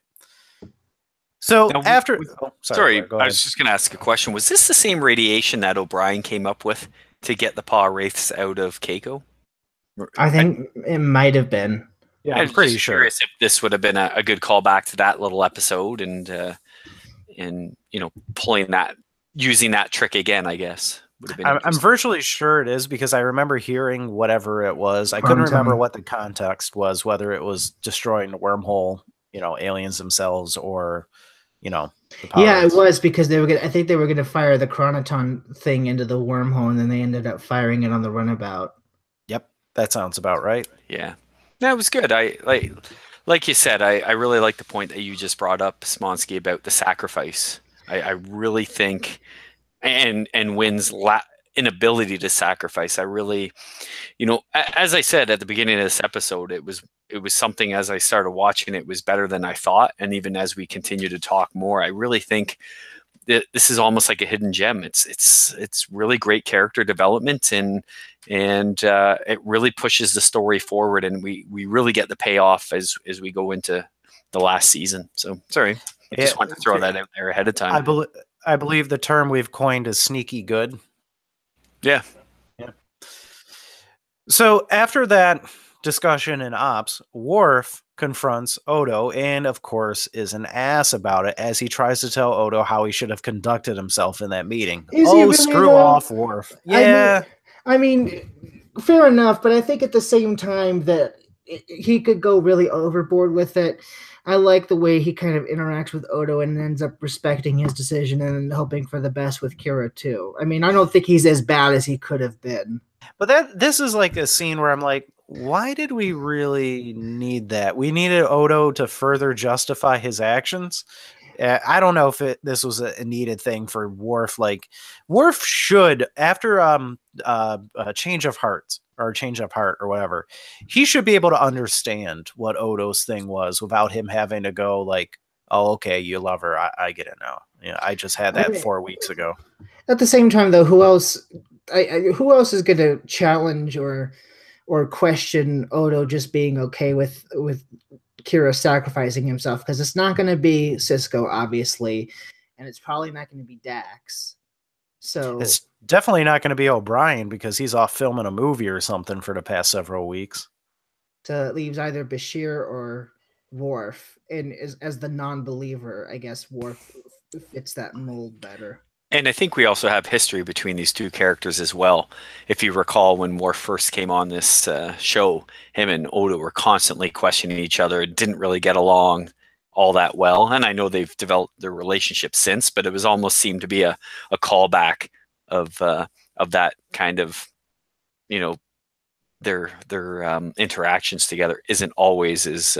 So now, after sorry, I was just going to ask a question. Was this the same radiation that O'Brien came up with to get the paw wraiths out of Keiko? I think it might have been. Yeah, I'm pretty sure. Curious if this would have been a good callback to that little episode, and pulling that, using that trick again, I guess. Would have been I'm interesting. virtually sure it is because I remember hearing whatever it was. I couldn't remember Quantum. what the context was, whether it was destroying the wormhole, aliens themselves, or, the Yeah, it pirates. was because I think they were gonna fire the chronoton thing into the wormhole, and then they ended up firing it on the runabout. Yep, that sounds about right. Yeah, that was good. I like you said. I really like the point that you just brought up, Smonsky, about the sacrifice. I really think, and Wynn's inability to sacrifice. I really, as I said at the beginning of this episode, it was something. As I started watching, it was better than I thought, and even as we continue to talk more, I really think this is almost like a hidden gem. It's really great character development, and it really pushes the story forward, and we really get the payoff as we go into the last season. So sorry, I just wanted to throw that out there ahead of time. I believe the term we've coined is sneaky good. Yeah. So after that discussion in Ops, Worf confronts Odo and, of course, is an ass about it as he tries to tell Odo how he should have conducted himself in that meeting. Is he really, screw though? off, Worf. Yeah. I mean, fair enough, but I think at the same time that he could go really overboard with it. I like the way he kind of interacts with Odo and ends up respecting his decision and hoping for the best with Kira too. I mean, I don't think he's as bad as he could have been. But this is like a scene where I'm like, why did we really need that? We needed Odo to further justify his actions. I don't know if this was a needed thing for Worf. Like, Worf should, after a change of heart or whatever, he should be able to understand what Odo's thing was without him having to go like, oh, okay, you love her. I get it now. I just had that 4 weeks ago. At the same time, though, who else is going to challenge or question Odo just being okay with Kira sacrificing himself? Because it's not going to be Sisko, obviously, and it's probably not going to be Dax. So it's definitely not going to be O'Brien because he's off filming a movie or something for the past several weeks. So it leaves either Bashir or Worf, and as the non-believer, I guess Worf fits that mold better. And I think we also have history between these two characters as well. If you recall, when Worf first came on this show, him and Odo were constantly questioning each other, didn't really get along all that well. And I know they've developed their relationship since, but it was almost seemed to be a callback of that kind of, their interactions together isn't always as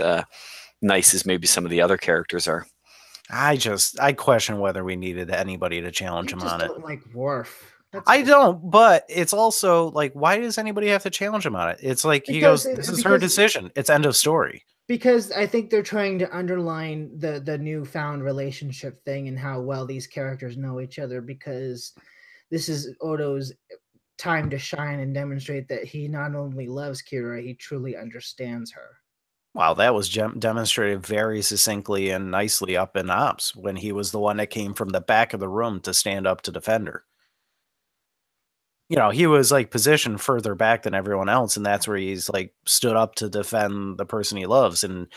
nice as maybe some of the other characters are. I question whether we needed anybody to challenge him on it. I don't like Worf. I don't, but it's also like, why does anybody have to challenge him on it? It's like he goes, this is her decision. It's end of story. Because I think they're trying to underline the newfound relationship thing and how well these characters know each other, because this is Odo's time to shine and demonstrate that he not only loves Kira, he truly understands her. Wow, that was demonstrated very succinctly and nicely up in Ops when he was the one that came from the back of the room to stand up to defend her. He was like positioned further back than everyone else, and that's where he's like stood up to defend the person he loves, and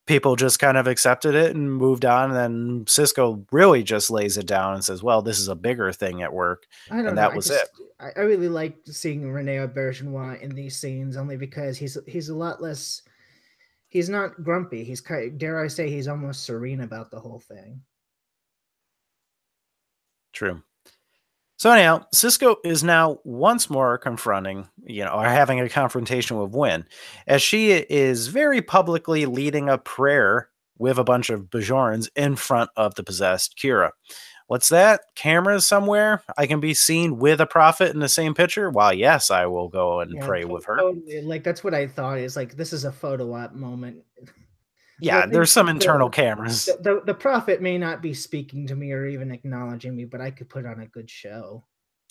people just kind of accepted it and moved on. And then Sisko really just lays it down and says, well, this is a bigger thing at work. And that was it. I really like seeing Rene Aubergenois in these scenes, only because he's a lot less. He's not grumpy. He's dare I say, he's almost serene about the whole thing. True. So anyhow, Sisko is now once more confronting, or having a confrontation with Wynn, as she is very publicly leading a prayer with a bunch of Bajorans in front of the possessed Kira. What's that? Cameras somewhere? I can be seen with a prophet in the same picture? Well, yes, I will go and pray with her. Totally. Like, that's what I thought. Is like, this is a photo op moment. Yeah, there's some internal cameras. The prophet may not be speaking to me or even acknowledging me, but I could put on a good show.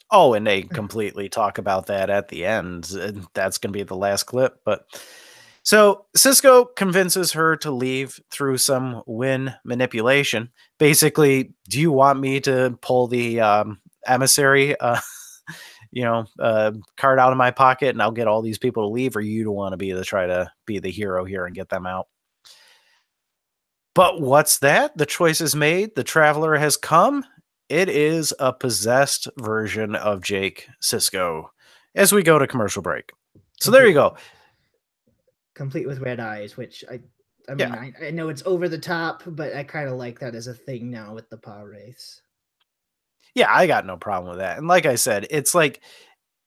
Oh, and they completely talk about that at the end. That's going to be the last clip. But so Sisko convinces her to leave through some Wynn manipulation. Basically, do you want me to pull the emissary, card out of my pocket and I'll get all these people to leave, or you don't want to try to be the hero here and get them out? But what's that? The choice is made. The traveler has come. it is a possessed version of Jake Sisko as we go to commercial break. So there you go. Complete with red eyes, which I Yeah. mean, I know it's over the top, but I kind of like that as a thing now with the power wraiths. Yeah, I got no problem with that. And like I said, it's like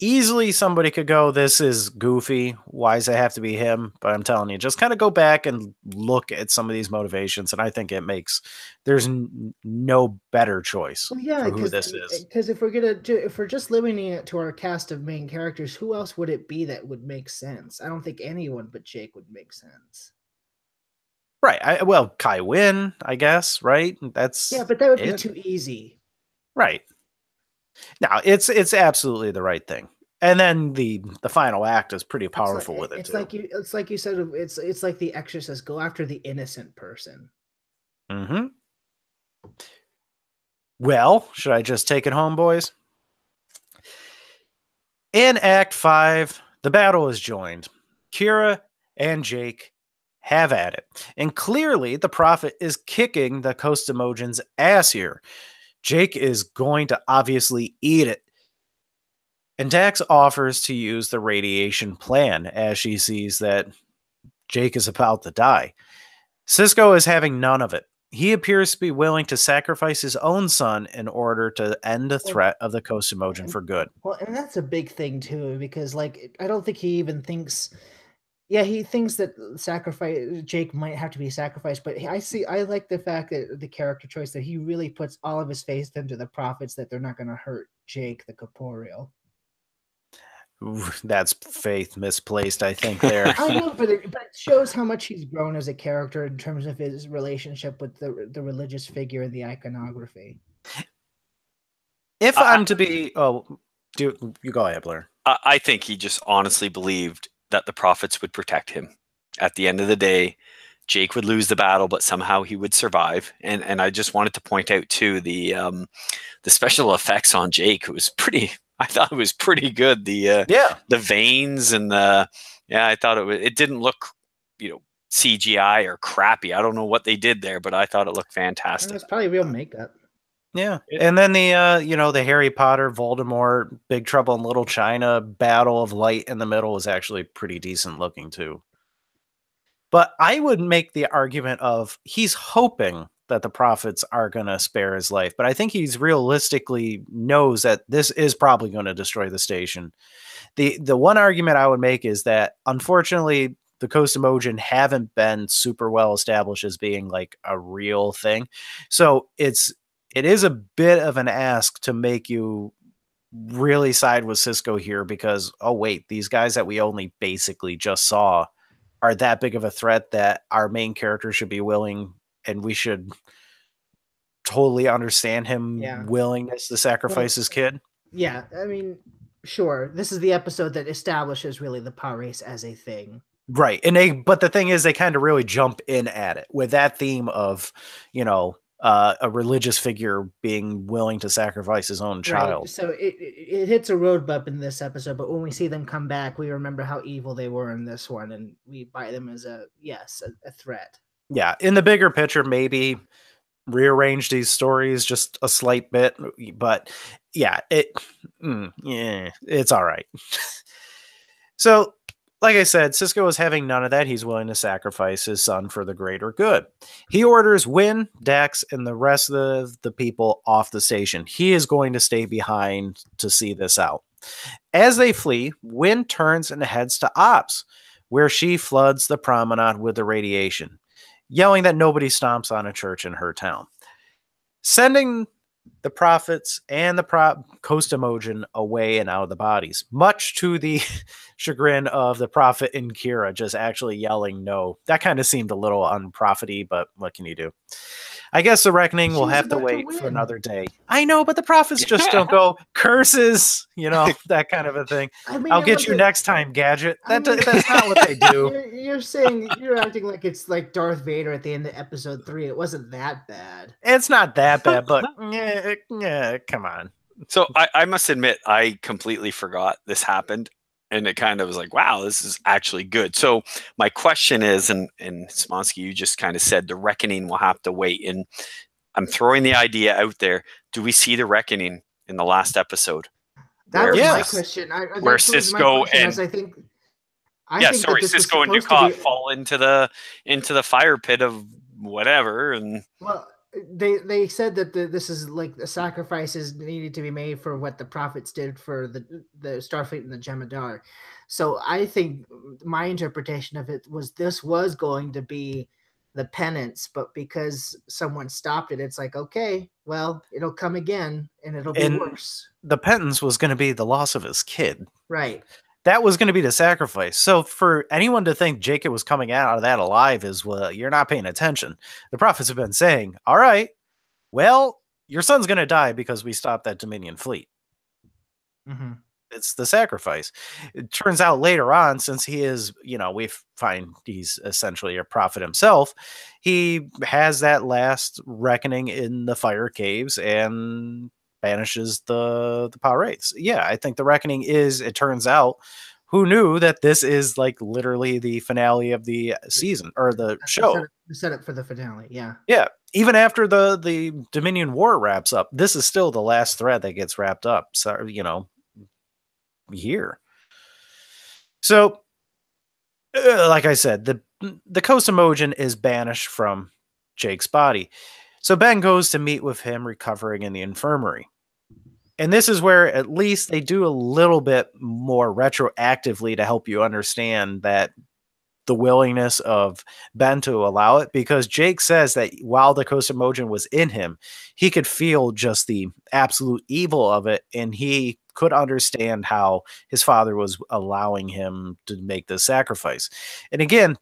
easily somebody could go, this is goofy. Why does it have to be him? But I'm telling you, just kind of go back and look at some of these motivations. And I think it makes, there's no better choice Well, yeah, for who this is. because if we're just limiting it to our cast of main characters, who else would it be that would make sense? I don't think anyone but Jake would make sense. Right. Well, Kai Wynn, I guess, right? That's Yeah, but that would be it. too easy. Right. Now, it's absolutely the right thing. And then the final act is pretty powerful with it it's too. like you said, it's like The Exorcist. Go after the innocent person. Mm-hmm. Well, should I just take it home, boys? In Act 5, the battle is joined. Kira and Jake have at it. And clearly, the Prophet is kicking the Costamojan's ass here. Jake is going to obviously eat it. And Dax offers to use the radiation plan as she sees that Jake is about to die. Sisko is having none of it. He appears to be willing to sacrifice his own son in order to end the threat of the Costamojan for good. Well, and that's a big thing too, because like I don't think he even thinks. Yeah, he thinks that Jake might have to be sacrificed, but I like the fact that the character choice that he really puts all of his faith into the prophets that they're not going to hurt Jake the corporeal. Ooh, that's faith misplaced, I think, there. I know, but it shows how much he's grown as a character in terms of his relationship with the religious figure in the iconography. If I'm to be... Oh, you go ahead, Blair. I think he just honestly believed that the prophets would protect him. At the end of the day, Jake would lose the battle, but somehow he would survive. And I just wanted to point out too the special effects on Jake. It was pretty. I thought it was pretty good. The veins and I thought it didn't look, CGI or crappy. I don't know what they did there, but I thought it looked fantastic. It was probably real makeup. Yeah. And then the Harry Potter, Voldemort, Big Trouble in Little China battle of light in the middle was actually pretty decent looking too. But I would make the argument of he's hoping that the prophets are going to spare his life. But I think he's realistically knows that this is probably going to destroy the station. The one argument I would make is that unfortunately the Costamojan haven't been super well established as being like a real thing. So it is a bit of an ask to make you really side with Sisko here because, oh, wait, these guys that we only basically just saw are that big of a threat that our main character should be willing and we should totally understand him willingness to sacrifice his kid. Yeah, I mean, sure. This is the episode that establishes really the power race as a thing. Right. But the thing is they kind of really jump in at it with that theme of, a religious figure being willing to sacrifice his own child. Right. So it hits a road bump in this episode, but when we see them come back, we remember how evil they were in this one, and we buy them as a threat. Yeah. In the bigger picture, maybe rearrange these stories just a slight bit, but yeah, it's all right. So, like I said, Sisko is having none of that. He's willing to sacrifice his son for the greater good. He orders Wynn, Dax, and the rest of the people off the station. He is going to stay behind to see this out. As they flee, Wynn turns and heads to Ops, where she floods the promenade with the radiation, yelling that nobody stomps on a church in her town, sending the prophets and the Costamojan away and out of the bodies, much to the chagrin of the prophet and Kira just actually yelling no. That kind of seemed a little unprofity, but what can you do? I guess the reckoning will have to wait for another day. I know, but the prophets just don't go curses, that kind of a thing. I mean, I'll get you next time, Gadget. That's not what they do. You're saying you're acting like it's like Darth Vader at the end of episode 3. It wasn't that bad. It's not that bad, but yeah, come on. So I must admit, I completely forgot this happened. And it kind of was like, wow, this is actually good. So my question is, and Smansky, you just kind of said the reckoning will have to wait. And I'm throwing the idea out there. Do we see the reckoning in the last episode? That was Yeah. my question. Where Cisco and I think sorry, that this was Cisco and supposed to Ducat be fall into the fire pit of whatever, and well. They said that this is like the sacrifices needed to be made for what the prophets did for the Starfleet and the Jemadar. So I think my interpretation of it was this was going to be the penance, but because someone stopped it, it's like, okay, well, it'll come again and it'll be And worse. the penance was going to be the loss of his kid. Right. That was going to be the sacrifice. So for anyone to think Jacob was coming out of that alive is, well, you're not paying attention. The prophets have been saying, all right, well, your son's going to die because we stopped that Dominion fleet. Mm-hmm. It's the sacrifice. It turns out later on, since he is, we find he's essentially a prophet himself, he has that last reckoning in the fire caves and banishes the pirates. Yeah, I think the reckoning is, it turns out, who knew that this is like literally the finale of the season or the show. The setup for the finale, yeah. Yeah, even after the Dominion War wraps up, this is still the last thread that gets wrapped up. So, here. So, like I said, the Kosamojin is banished from Jake's body. So Ben goes to meet with him recovering in the infirmary. And this is where at least they do a little bit more retroactively to help you understand that the willingness of Ben to allow it, because Jake says that while the Kosamojin was in him, he could feel just the absolute evil of it, and he could understand how his father was allowing him to make this sacrifice. And again,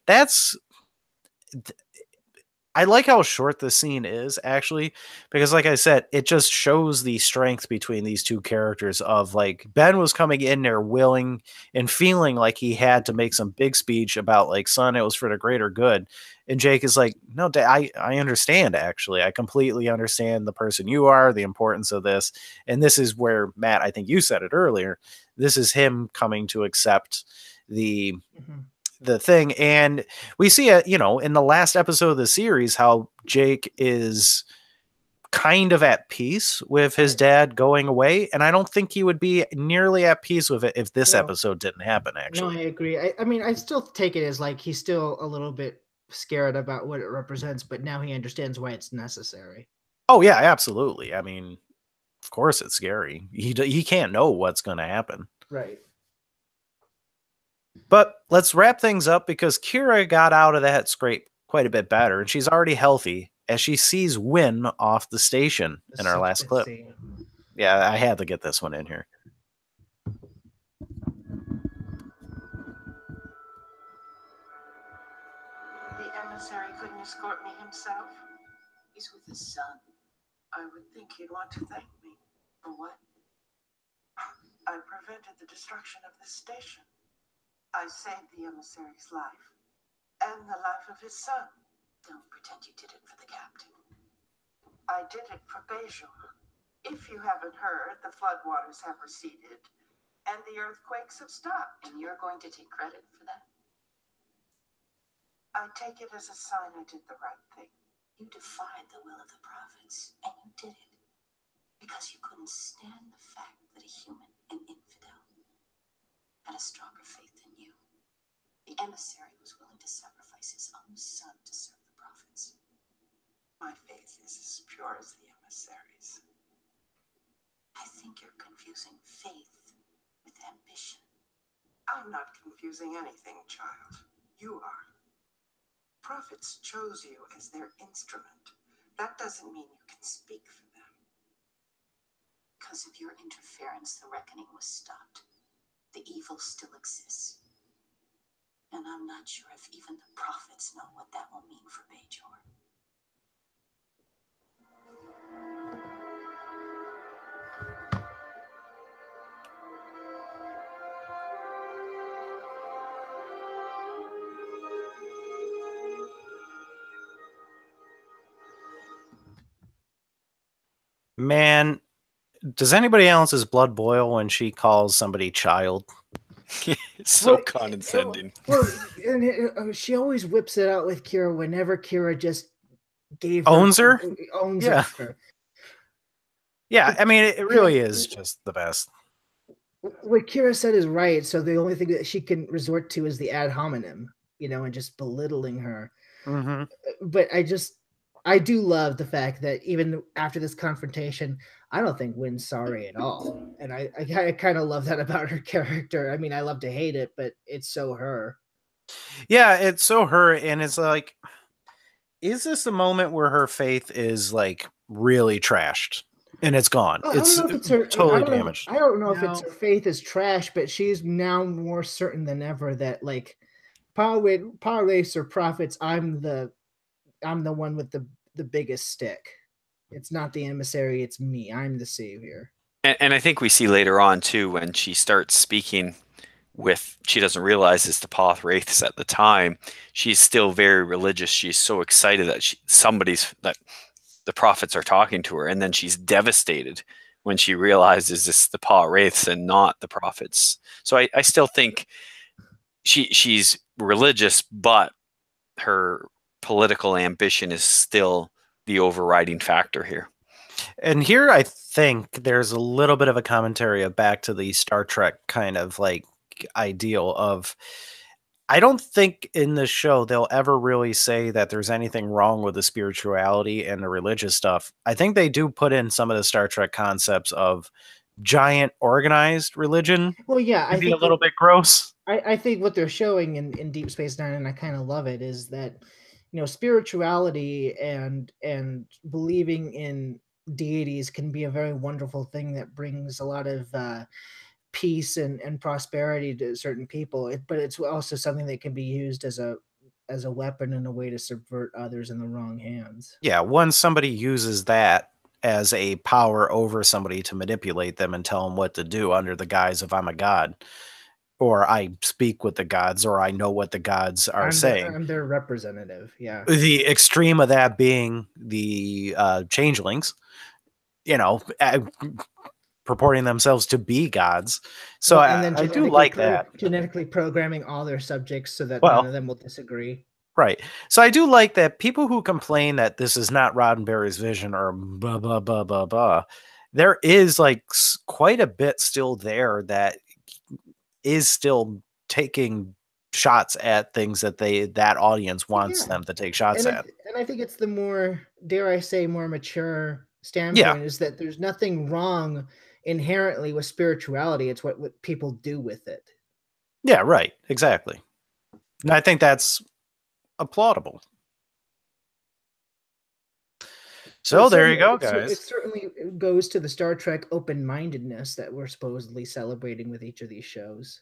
I like how short the scene is, actually, because like I said, it just shows the strength between these two characters of like Ben was coming in there willing and feeling like he had to make some big speech about like, son, it was for the greater good. And Jake is like, no, Dad, I understand, actually. I completely understand the person you are, the importance of this. And this is where, Matt, I think you said it earlier, this is him coming to accept the thing. And we see it, in the last episode of the series, how Jake is kind of at peace with his dad going away. And I don't think he would be nearly at peace with it if this episode didn't happen, actually. No, I agree. I mean, I still take it as like he's still a little bit scared about what it represents, but now he understands why it's necessary. Oh, yeah, absolutely. I mean, of course it's scary. He can't know what's going to happen. Right. But let's wrap things up because Kira got out of that scrape quite a bit better, and she's already healthy as she sees Wynn off the station in our last clip. Yeah, I had to get this one in here. The emissary couldn't escort me himself. He's with his son. I would think he'd want to thank me. For what? I prevented the destruction of this station. I saved the emissary's life and the life of his son. Don't pretend you did it for the captain. I did it for Bejor. If you haven't heard, the floodwaters have receded and the earthquakes have stopped. And you're going to take credit for that? I take it as a sign I did the right thing. You defied the will of the prophets, and you did it because you couldn't stand the fact that a human, an infidel, had a stronger faith than you. The emissary was willing to sacrifice his own son to serve the prophets. My faith is as pure as the emissary's. I think you're confusing faith with ambition. I'm not confusing anything, child. You are. Prophets chose you as their instrument. That doesn't mean you can speak for them. Because of your interference, the reckoning was stopped. The evil still exists. And I'm not sure if even the prophets know what that will mean for Bejor. Man, does anybody else's blood boil when she calls somebody child? It's so condescending. Well, and she always whips it out with Kira whenever Kira just gave Owns her? owns Yeah. her. Yeah, I mean, it really is just the best. What Kira said is right. So the only thing that she can resort to is the ad hominem, and just belittling her. Mm-hmm. But I do love the fact that even after this confrontation, I don't think Wynn's sorry at all. And I kind of love that about her character. I mean, I love to hate it, but it's so her. Yeah, it's so her, and it's like, is this a moment where her faith is like really trashed and it's gone? I don't It's know if it's her. totally damaged. I don't know if it's No. her faith is trash, but she's now more certain than ever that like power race or profits. I'm the one with the biggest stick. It's not the emissary. It's me. I'm the savior. And I think we see later on too when she starts speaking with, she doesn't realize it's the Path Wraiths at the time. She's still very religious. She's so excited that that the prophets are talking to her, and then she's devastated when she realizes it's the Path Wraiths and not the prophets. So I still think she's religious, but her political ambition is still the overriding factor here. And here I think there's a little bit of a commentary of back to the Star Trek kind of like ideal of, I don't think in the show they'll ever really say that there's anything wrong with the spirituality and the religious stuff. I think they do put in some of the Star Trek concepts of giant organized religion. Well, yeah, I Be a think little bit gross. I think what they're showing in Deep Space Nine, and I kind of love it, is that spirituality and believing in deities can be a very wonderful thing that brings a lot of peace and prosperity to certain people. But it's also something that can be used as a weapon and a way to subvert others in the wrong hands. Yeah, once somebody uses that as a power over somebody to manipulate them and tell them what to do under the guise of I'm a god, or I speak with the gods, or I know what the gods are saying. I'm their representative. Yeah. The extreme of that being the changelings, purporting themselves to be gods. So and then I do like that. Genetically programming all their subjects so that Well, none of them will disagree. Right. So I do like that people who complain that this is not Roddenberry's vision or blah, blah, blah, blah, blah, there is like quite a bit still there that is still taking shots at things that that audience wants them to take shots at. And I think it's the more, dare I say, more mature standpoint is that there's nothing wrong inherently with spirituality. It's what people do with it. Yeah, right. Exactly. And I think that's applaudable. So there you go, guys. It certainly goes to the Star Trek open-mindedness that we're supposedly celebrating with each of these shows.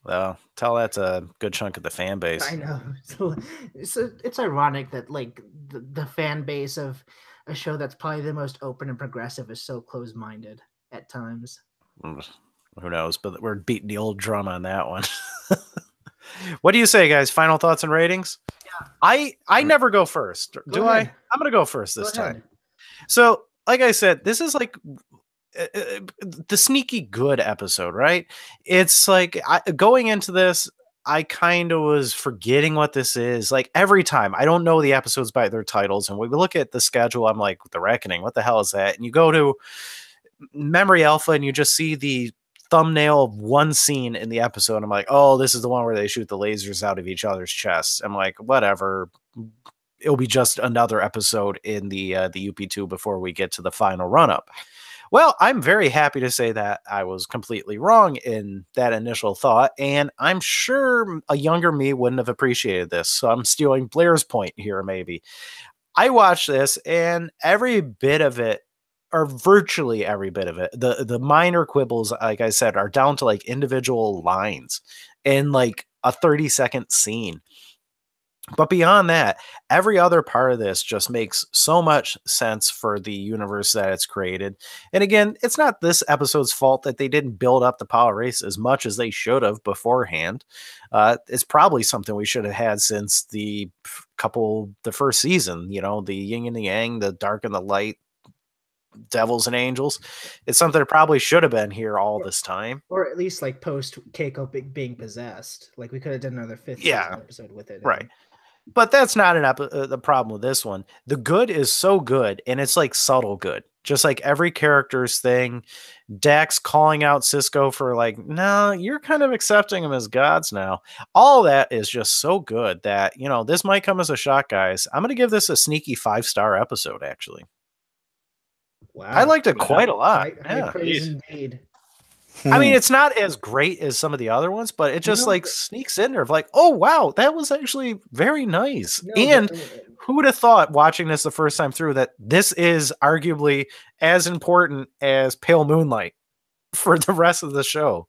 Well, tell that's a good chunk of the fan base. I know. So it's ironic that like the fan base of a show that's probably the most open and progressive is so close-minded at times. Who knows? But we're beating the old drum on that one. What do you say, guys? Final thoughts and ratings? Yeah. I never go first. Go ahead. I'm going to go first this time. So, like I said, this is like the sneaky good episode, right? It's like going into this, I kind of was forgetting what this is. Like every time, I don't know the episodes by their titles. And when we look at the schedule, I'm like, The Reckoning, what the hell is that? And you go to Memory Alpha and you just see the thumbnail of one scene in the episode. And I'm like, oh, this is the one where they shoot the lasers out of each other's chests. I'm like, whatever. It'll be just another episode in the UP2 before we get to the final run-up. Well, I'm very happy to say that I was completely wrong in that initial thought, and I'm sure a younger me wouldn't have appreciated this, so I'm stealing Blair's point here, maybe. I watched this, and every bit of it, or virtually every bit of it, the minor quibbles, like I said, are down to like individual lines in like a 30-second scene. But beyond that, every other part of this just makes so much sense for the universe that it's created. And again, it's not this episode's fault that they didn't build up the power race as much as they should have beforehand. It's probably something we should have had since the first season, the yin and the yang, the dark and the light, devils and angels. It's something that probably should have been here all this time. Or at least like post Keiko being possessed. Like we could have done another fifth season episode with it. Right. But that's not the problem with this one. The good is so good, and it's like subtle good. Just like every character's thing. Dax calling out Cisco for like, no, you're kind of accepting them as gods now. All that is just so good that, this might come as a shock, guys. I'm going to give this a sneaky 5-star episode, actually. Wow. I liked it quite a lot. High praise indeed. I mean, it's not as great as some of the other ones, but it just sneaks in there of like, oh, wow, that was actually very nice. Who would have thought watching this the first time through that this is arguably as important as Pale Moonlight for the rest of the show?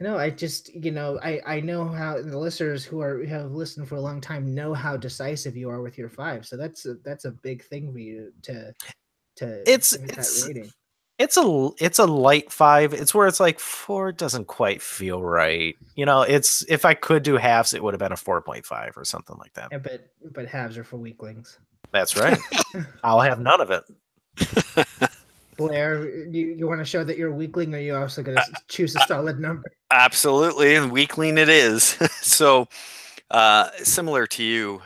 I just, I know how the listeners who have listened for a long time know how decisive you are with your 5. So that's a big thing for you to it's that rating. It's a light 5. It's where it's like 4 doesn't quite feel right. It's, if I could do halves, it would have been a 4.5 or something like that. Yeah, but halves are for weaklings. That's right. I'll have none of it. Blair, you want to show that you're a weakling, or are you also going to choose a solid number? Absolutely, and weakling it is. So, similar to you,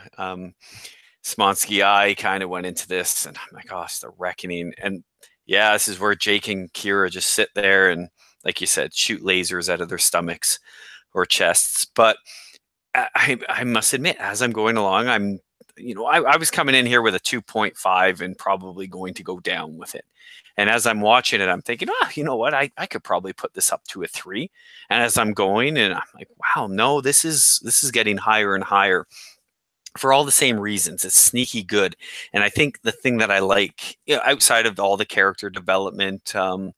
Smonsky, I kind of went into this, and I'm like, gosh, the reckoning. And yeah, this is where Jake and Kira just sit there and, like you said, shoot lasers out of their stomachs or chests. But I must admit, as I'm going along, I was coming in here with a 2.5 and probably going to go down with it. And as I'm watching it, I'm thinking, you know what? I could probably put this up to a 3. And as I'm going, and I'm like, wow, no, this is getting higher and higher. For all the same reasons. It's sneaky good. And I think the thing that I like, outside of all the character development, I don't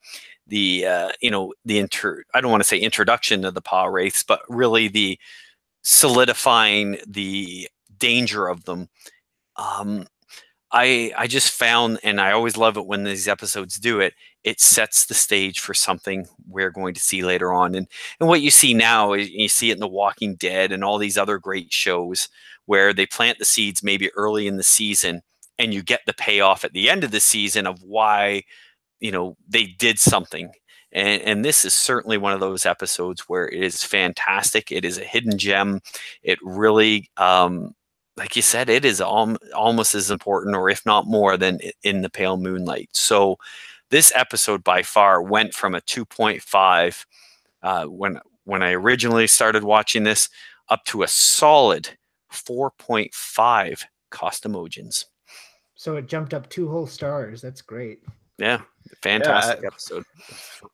want to say introduction of the paw wraiths, but really the solidifying the danger of them. I just found, and I always love it when these episodes do it, it sets the stage for something we're going to see later on. And what you see now is you see it in The Walking Dead and all these other great shows where they plant the seeds maybe early in the season and you get the payoff at the end of the season of why, they did something. And this is certainly one of those episodes where it is fantastic. It is a hidden gem. It really, like you said, it is almost as important, or if not more, than in the Pale Moonlight. So this episode by far went from a 2.5 when I originally started watching this up to a solid 4.5 cost emojis. So it jumped up 2 whole stars. That's great. Yeah, fantastic episode.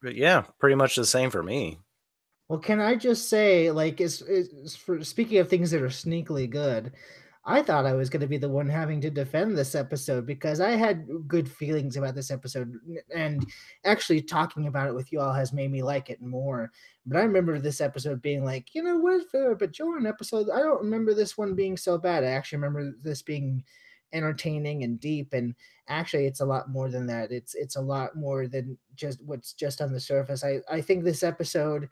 Yeah, pretty much the same for me. Well, can I just say, like, for speaking of things that are sneakily good, I thought I was going to be the one having to defend this episode because I had good feelings about this episode, and actually talking about it with you all has made me like it more. But I remember this episode being like, what, for a Bajoran episode, I don't remember this one being so bad. I actually remember this being entertaining and deep, and actually it's a lot more than that. It's a lot more than just what's just on the surface. I think this episode,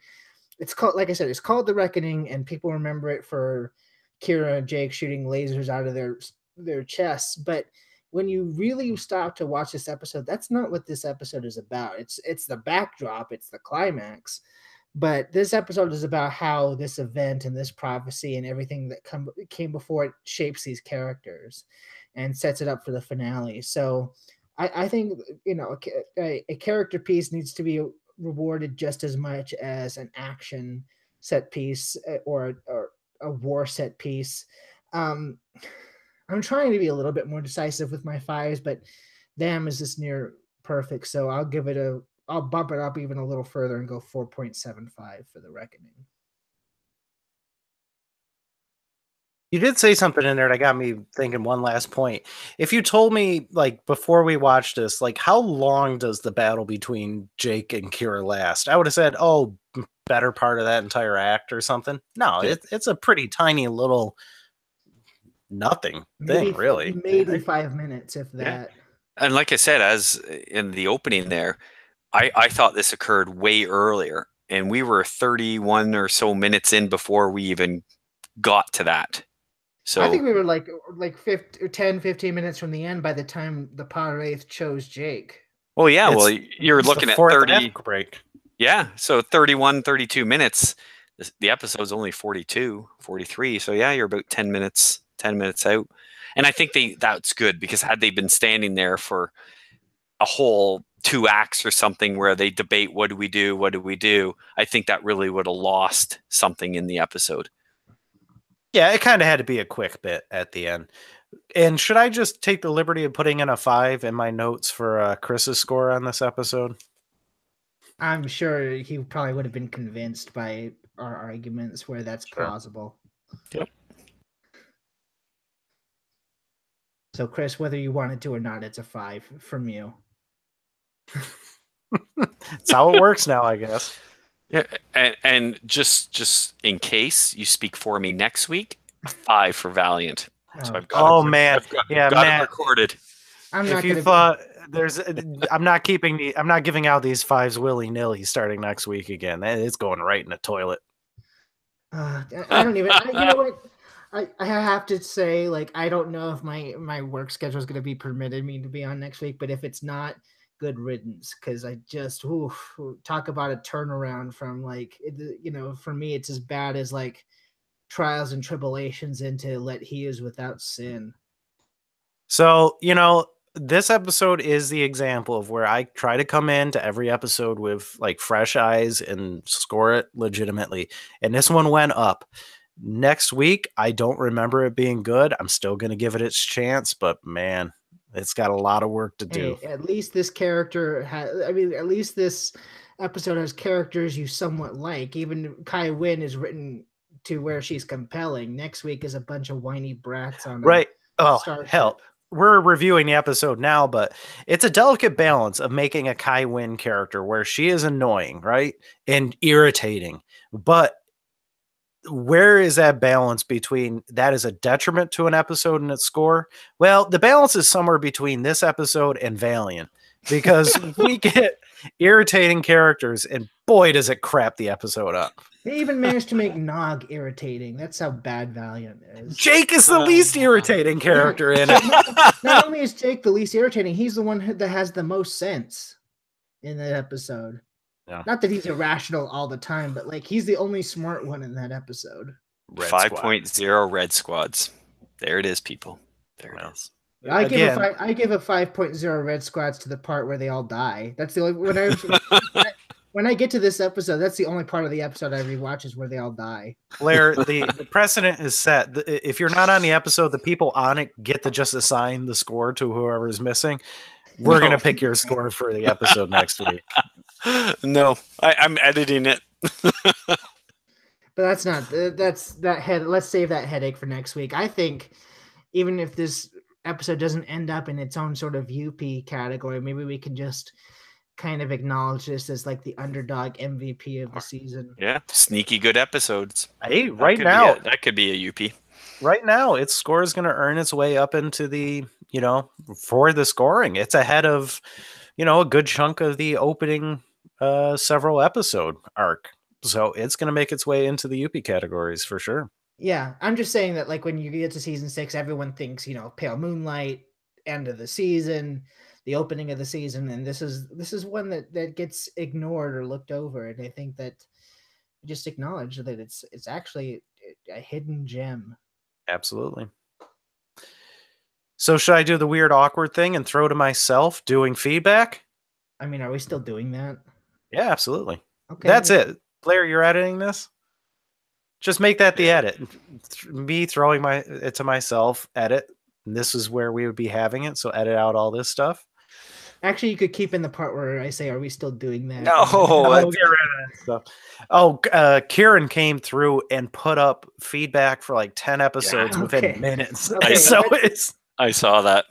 it's called, like I said, it's called The Reckoning, and people remember it for Kira and Jake shooting lasers out of their chests. But when you really stop to watch this episode, that's not what this episode is about. It's the backdrop, it's the climax. But this episode is about how this event and this prophecy and everything that came before it shapes these characters and sets it up for the finale. So I think, a character piece needs to be rewarded just as much as an action set piece or a war set piece. I'm trying to be a little bit more decisive with my 5s, but damn, is this near perfect. So I'll bump it up even a little further and go 4.75 for The Reckoning. You did say something in there that got me thinking one last point. If you told me, like, before we watched this, like, how long does the battle between Jake and Kira last? I would have said, better part of that entire act or something. No, it's a pretty tiny little nothing thing, really. Maybe 5 minutes, if that. Yeah. And like I said, as in the opening there, I thought this occurred way earlier, and we were 31 or so minutes in before we even got to that. So I think we were like 10, 15 minutes from the end by the time the Paw Wraith chose Jake. Well, yeah, you're looking at 30 break. Yeah, so 31, 32 minutes. The episode's only 42, 43. So yeah, you're about 10 minutes 10 minutes out. And I think that's good, because had they been standing there for a whole 2 acts or something where they debate, what do we do, I think that really would have lost something in the episode. Yeah, it kind of had to be a quick bit at the end. And should I just take the liberty of putting in a 5 in my notes for Chris's score on this episode? I'm sure he probably would have been convinced by our arguments where that's plausible. Yep. So, Chris, whether you wanted to or not, it's a 5 from you. That's how it works now, I guess. Yeah, and just in case you speak for me next week, 5 for Valiant. So I've got man, got Matt, it recorded. I'm not giving out these 5s willy-nilly starting next week again. It's going right in the toilet. I don't even. You know what? I have to say, like, I don't know if my work schedule is going to be permitted me to be on next week, but if it's not, good riddance, because I just talk about a turnaround from, like, for me it's as bad as like trials and tribulations into Let He Is Without Sin. So, this episode is the example of where I try to come into every episode with like fresh eyes and score it legitimately. And this one went up. Next week, I don't remember it being good. I'm still going to give it its chance, but man, it's got a lot of work to do. Hey, at least this character at least this episode has characters you somewhat like. Even Kai Wynn is written to where she's compelling. Next week is a bunch of whiny brats on right. Oh, Starship. Hell. We're reviewing the episode now, but it's a delicate balance of making a Kai Wynn character where she is annoying, right? And irritating. But where is that balance between that is a detriment to an episode and its score? Well, the balance is somewhere between this episode and Valiant, because we get irritating characters, and boy, does it crap the episode up. They even managed to make Nog irritating. That's how bad Valiant is. Jake is the least irritating character in it. Not only is Jake the least irritating, he's the one that has the most sense in that episode. Yeah. Not that he's irrational all the time, but like he's the only smart one in that episode. 5.0 Red Squads. There it is, people. There it is. I give a 5.0 Red Squads to the part where they all die. That's the only when I get to this episode, that's the only part of the episode I rewatch is where they all die. Blair, the precedent is set. If you're not on the episode, the people on it get to just assign the score to whoever is missing. We're going to pick your score for the episode next week. No, I'm editing it. But that's let's save that headache for next week. I think even if this episode doesn't end up in its own sort of UP category, maybe we can just kind of acknowledge this as like the underdog MVP of the season. Yeah, sneaky good episodes. Hey, right now that could be a UP. Right now, its score is going to earn its way up into the, for the scoring. It's ahead of, a good chunk of the opening several episode arc. So it's going to make its way into the UP categories for sure. Yeah, I'm just saying that like when you get to season 6, everyone thinks, Pale Moonlight, end of the season, the opening of the season, and this is one that gets ignored or looked over, and I think that just acknowledge that it's actually a hidden gem. Absolutely. So should I do the weird awkward thing and throw to myself doing feedback? I mean, are we still doing that? Yeah, absolutely. Okay. That's it. Blair, you're editing this? Just make that the edit. Me throwing it to myself, edit. And this is where we would be having it. So edit out all this stuff. Actually, you could keep in the part where I say, are we still doing that? No, get rid of that stuff. Oh, Kieran came through and put up feedback for like 10 episodes within minutes. Okay, I saw that.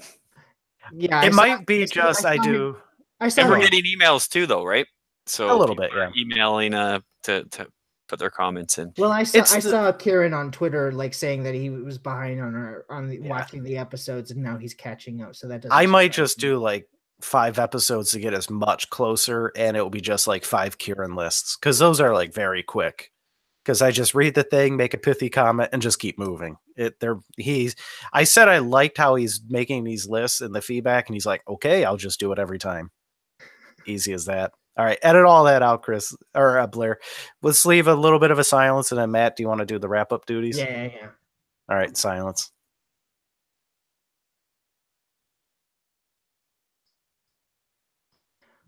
Yeah, it might be just I do. I saw and we're getting emails too, though, right? So a little bit, yeah. Emailing to put their comments in. Well, I saw Kieran on Twitter like saying that he was behind watching the episodes, and now he's catching up. So that doesn't. I might just do like 5 episodes to get as much closer, and it will be just like 5 Kieran lists, because those are like very quick. Because I just read the thing, make a pithy comment, and just keep moving. I said I liked how he's making these lists and the feedback, and he's like, okay, I'll just do it every time. Easy as that. All right, edit all that out, Chris or Blair. Let's leave a little bit of a silence, and then Matt, do you want to do the wrap up duties? Yeah. All right, silence.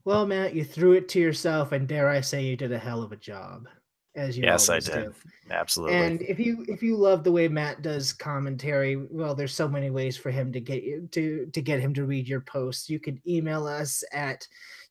Well, Matt, you threw it to yourself, and dare I say, you did a hell of a job, as you Yes, I always did. do. Absolutely. And if you love the way Matt does commentary, well, there's so many ways for him to get you to get him to read your posts. You can email us at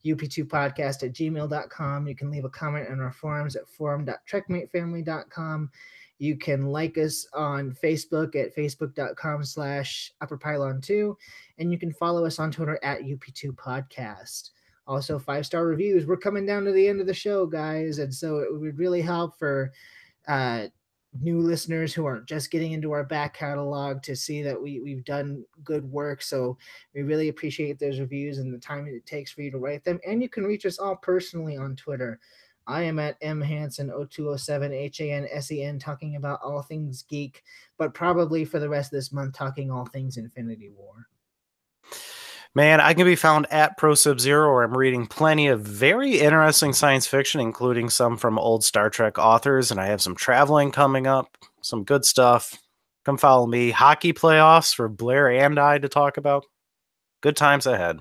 up2podcast@gmail.com. You can leave a comment in our forums at forum.trekmatefamily.com. You can like us on Facebook at facebook.com/upperpylon2, and you can follow us on Twitter at UP2podcast. Also, 5-star reviews. We're coming down to the end of the show, guys, and so it would really help for new listeners who aren't just getting into our back catalog to see that we've done good work. So we really appreciate those reviews and the time it takes for you to write them. And you can reach us all personally on Twitter. I am at mhansen0207 HANSEN, talking about all things geek, but probably for the rest of this month talking all things Infinity War. Man, I can be found at Pro Sub-Zero, where I'm reading plenty of very interesting science fiction, including some from old Star Trek authors, and I have some traveling coming up, some good stuff. Come follow me. Hockey playoffs for Blair and I to talk about. Good times ahead.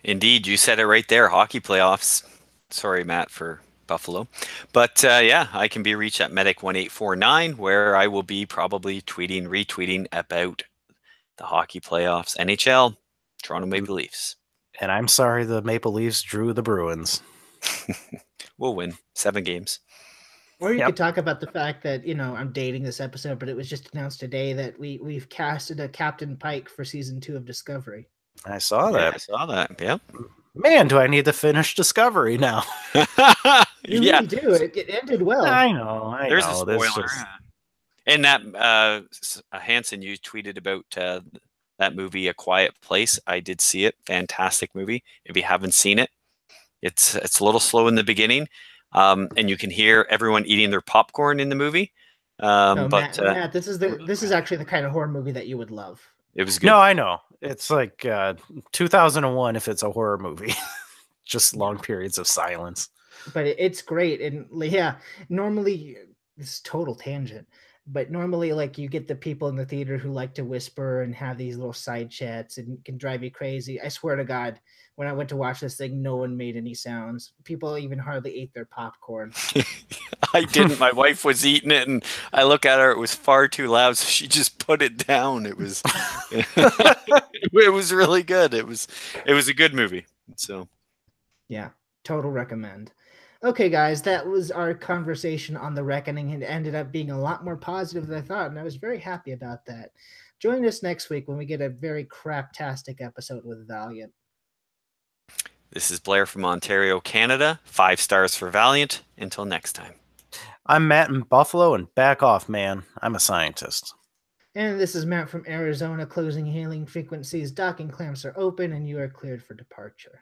Indeed, you said it right there. Hockey playoffs. Sorry, Matt, for Buffalo. But yeah, I can be reached at Medic1849, where I will be probably tweeting, retweeting about the hockey playoffs, NHL, Toronto Maple Leafs. And I'm sorry the Maple Leafs drew the Bruins. We'll win 7 games. Or you could talk about the fact that, I'm dating this episode, but it was just announced today that we've casted a Captain Pike for season 2 of Discovery. I saw that. I saw that. Yep. Man, do I need to finish Discovery now? You really do. It ended well. I know. There's a spoiler. And that Hansen, you tweeted about that movie, A Quiet Place. I did see it. Fantastic movie. If you haven't seen it, it's a little slow in the beginning, and you can hear everyone eating their popcorn in the movie. Matt, this is actually the kind of horror movie that you would love. It was good. No, I know. It's like 2001 if it's a horror movie. Just long periods of silence. But it's great. And yeah, normally, this is total tangent, but normally, like, you get the people in the theater who like to whisper and have these little side chats and can drive you crazy. I swear to God, when I went to watch this thing, no one made any sounds. People even hardly ate their popcorn. I didn't. My wife was eating it, and I look at her. It was far too loud, so she just put it down. It was, it was really good. It was a good movie. So, yeah, total recommend. Okay, guys, that was our conversation on The Reckoning, and it ended up being a lot more positive than I thought, and I was very happy about that. Join us next week when we get a very craptastic episode with Valiant. This is Blair from Ontario, Canada. 5 stars for Valiant. Until next time. I'm Matt in Buffalo, and back off, man. I'm a scientist. And this is Matt from Arizona, closing hailing frequencies. Docking clamps are open, and you are cleared for departure.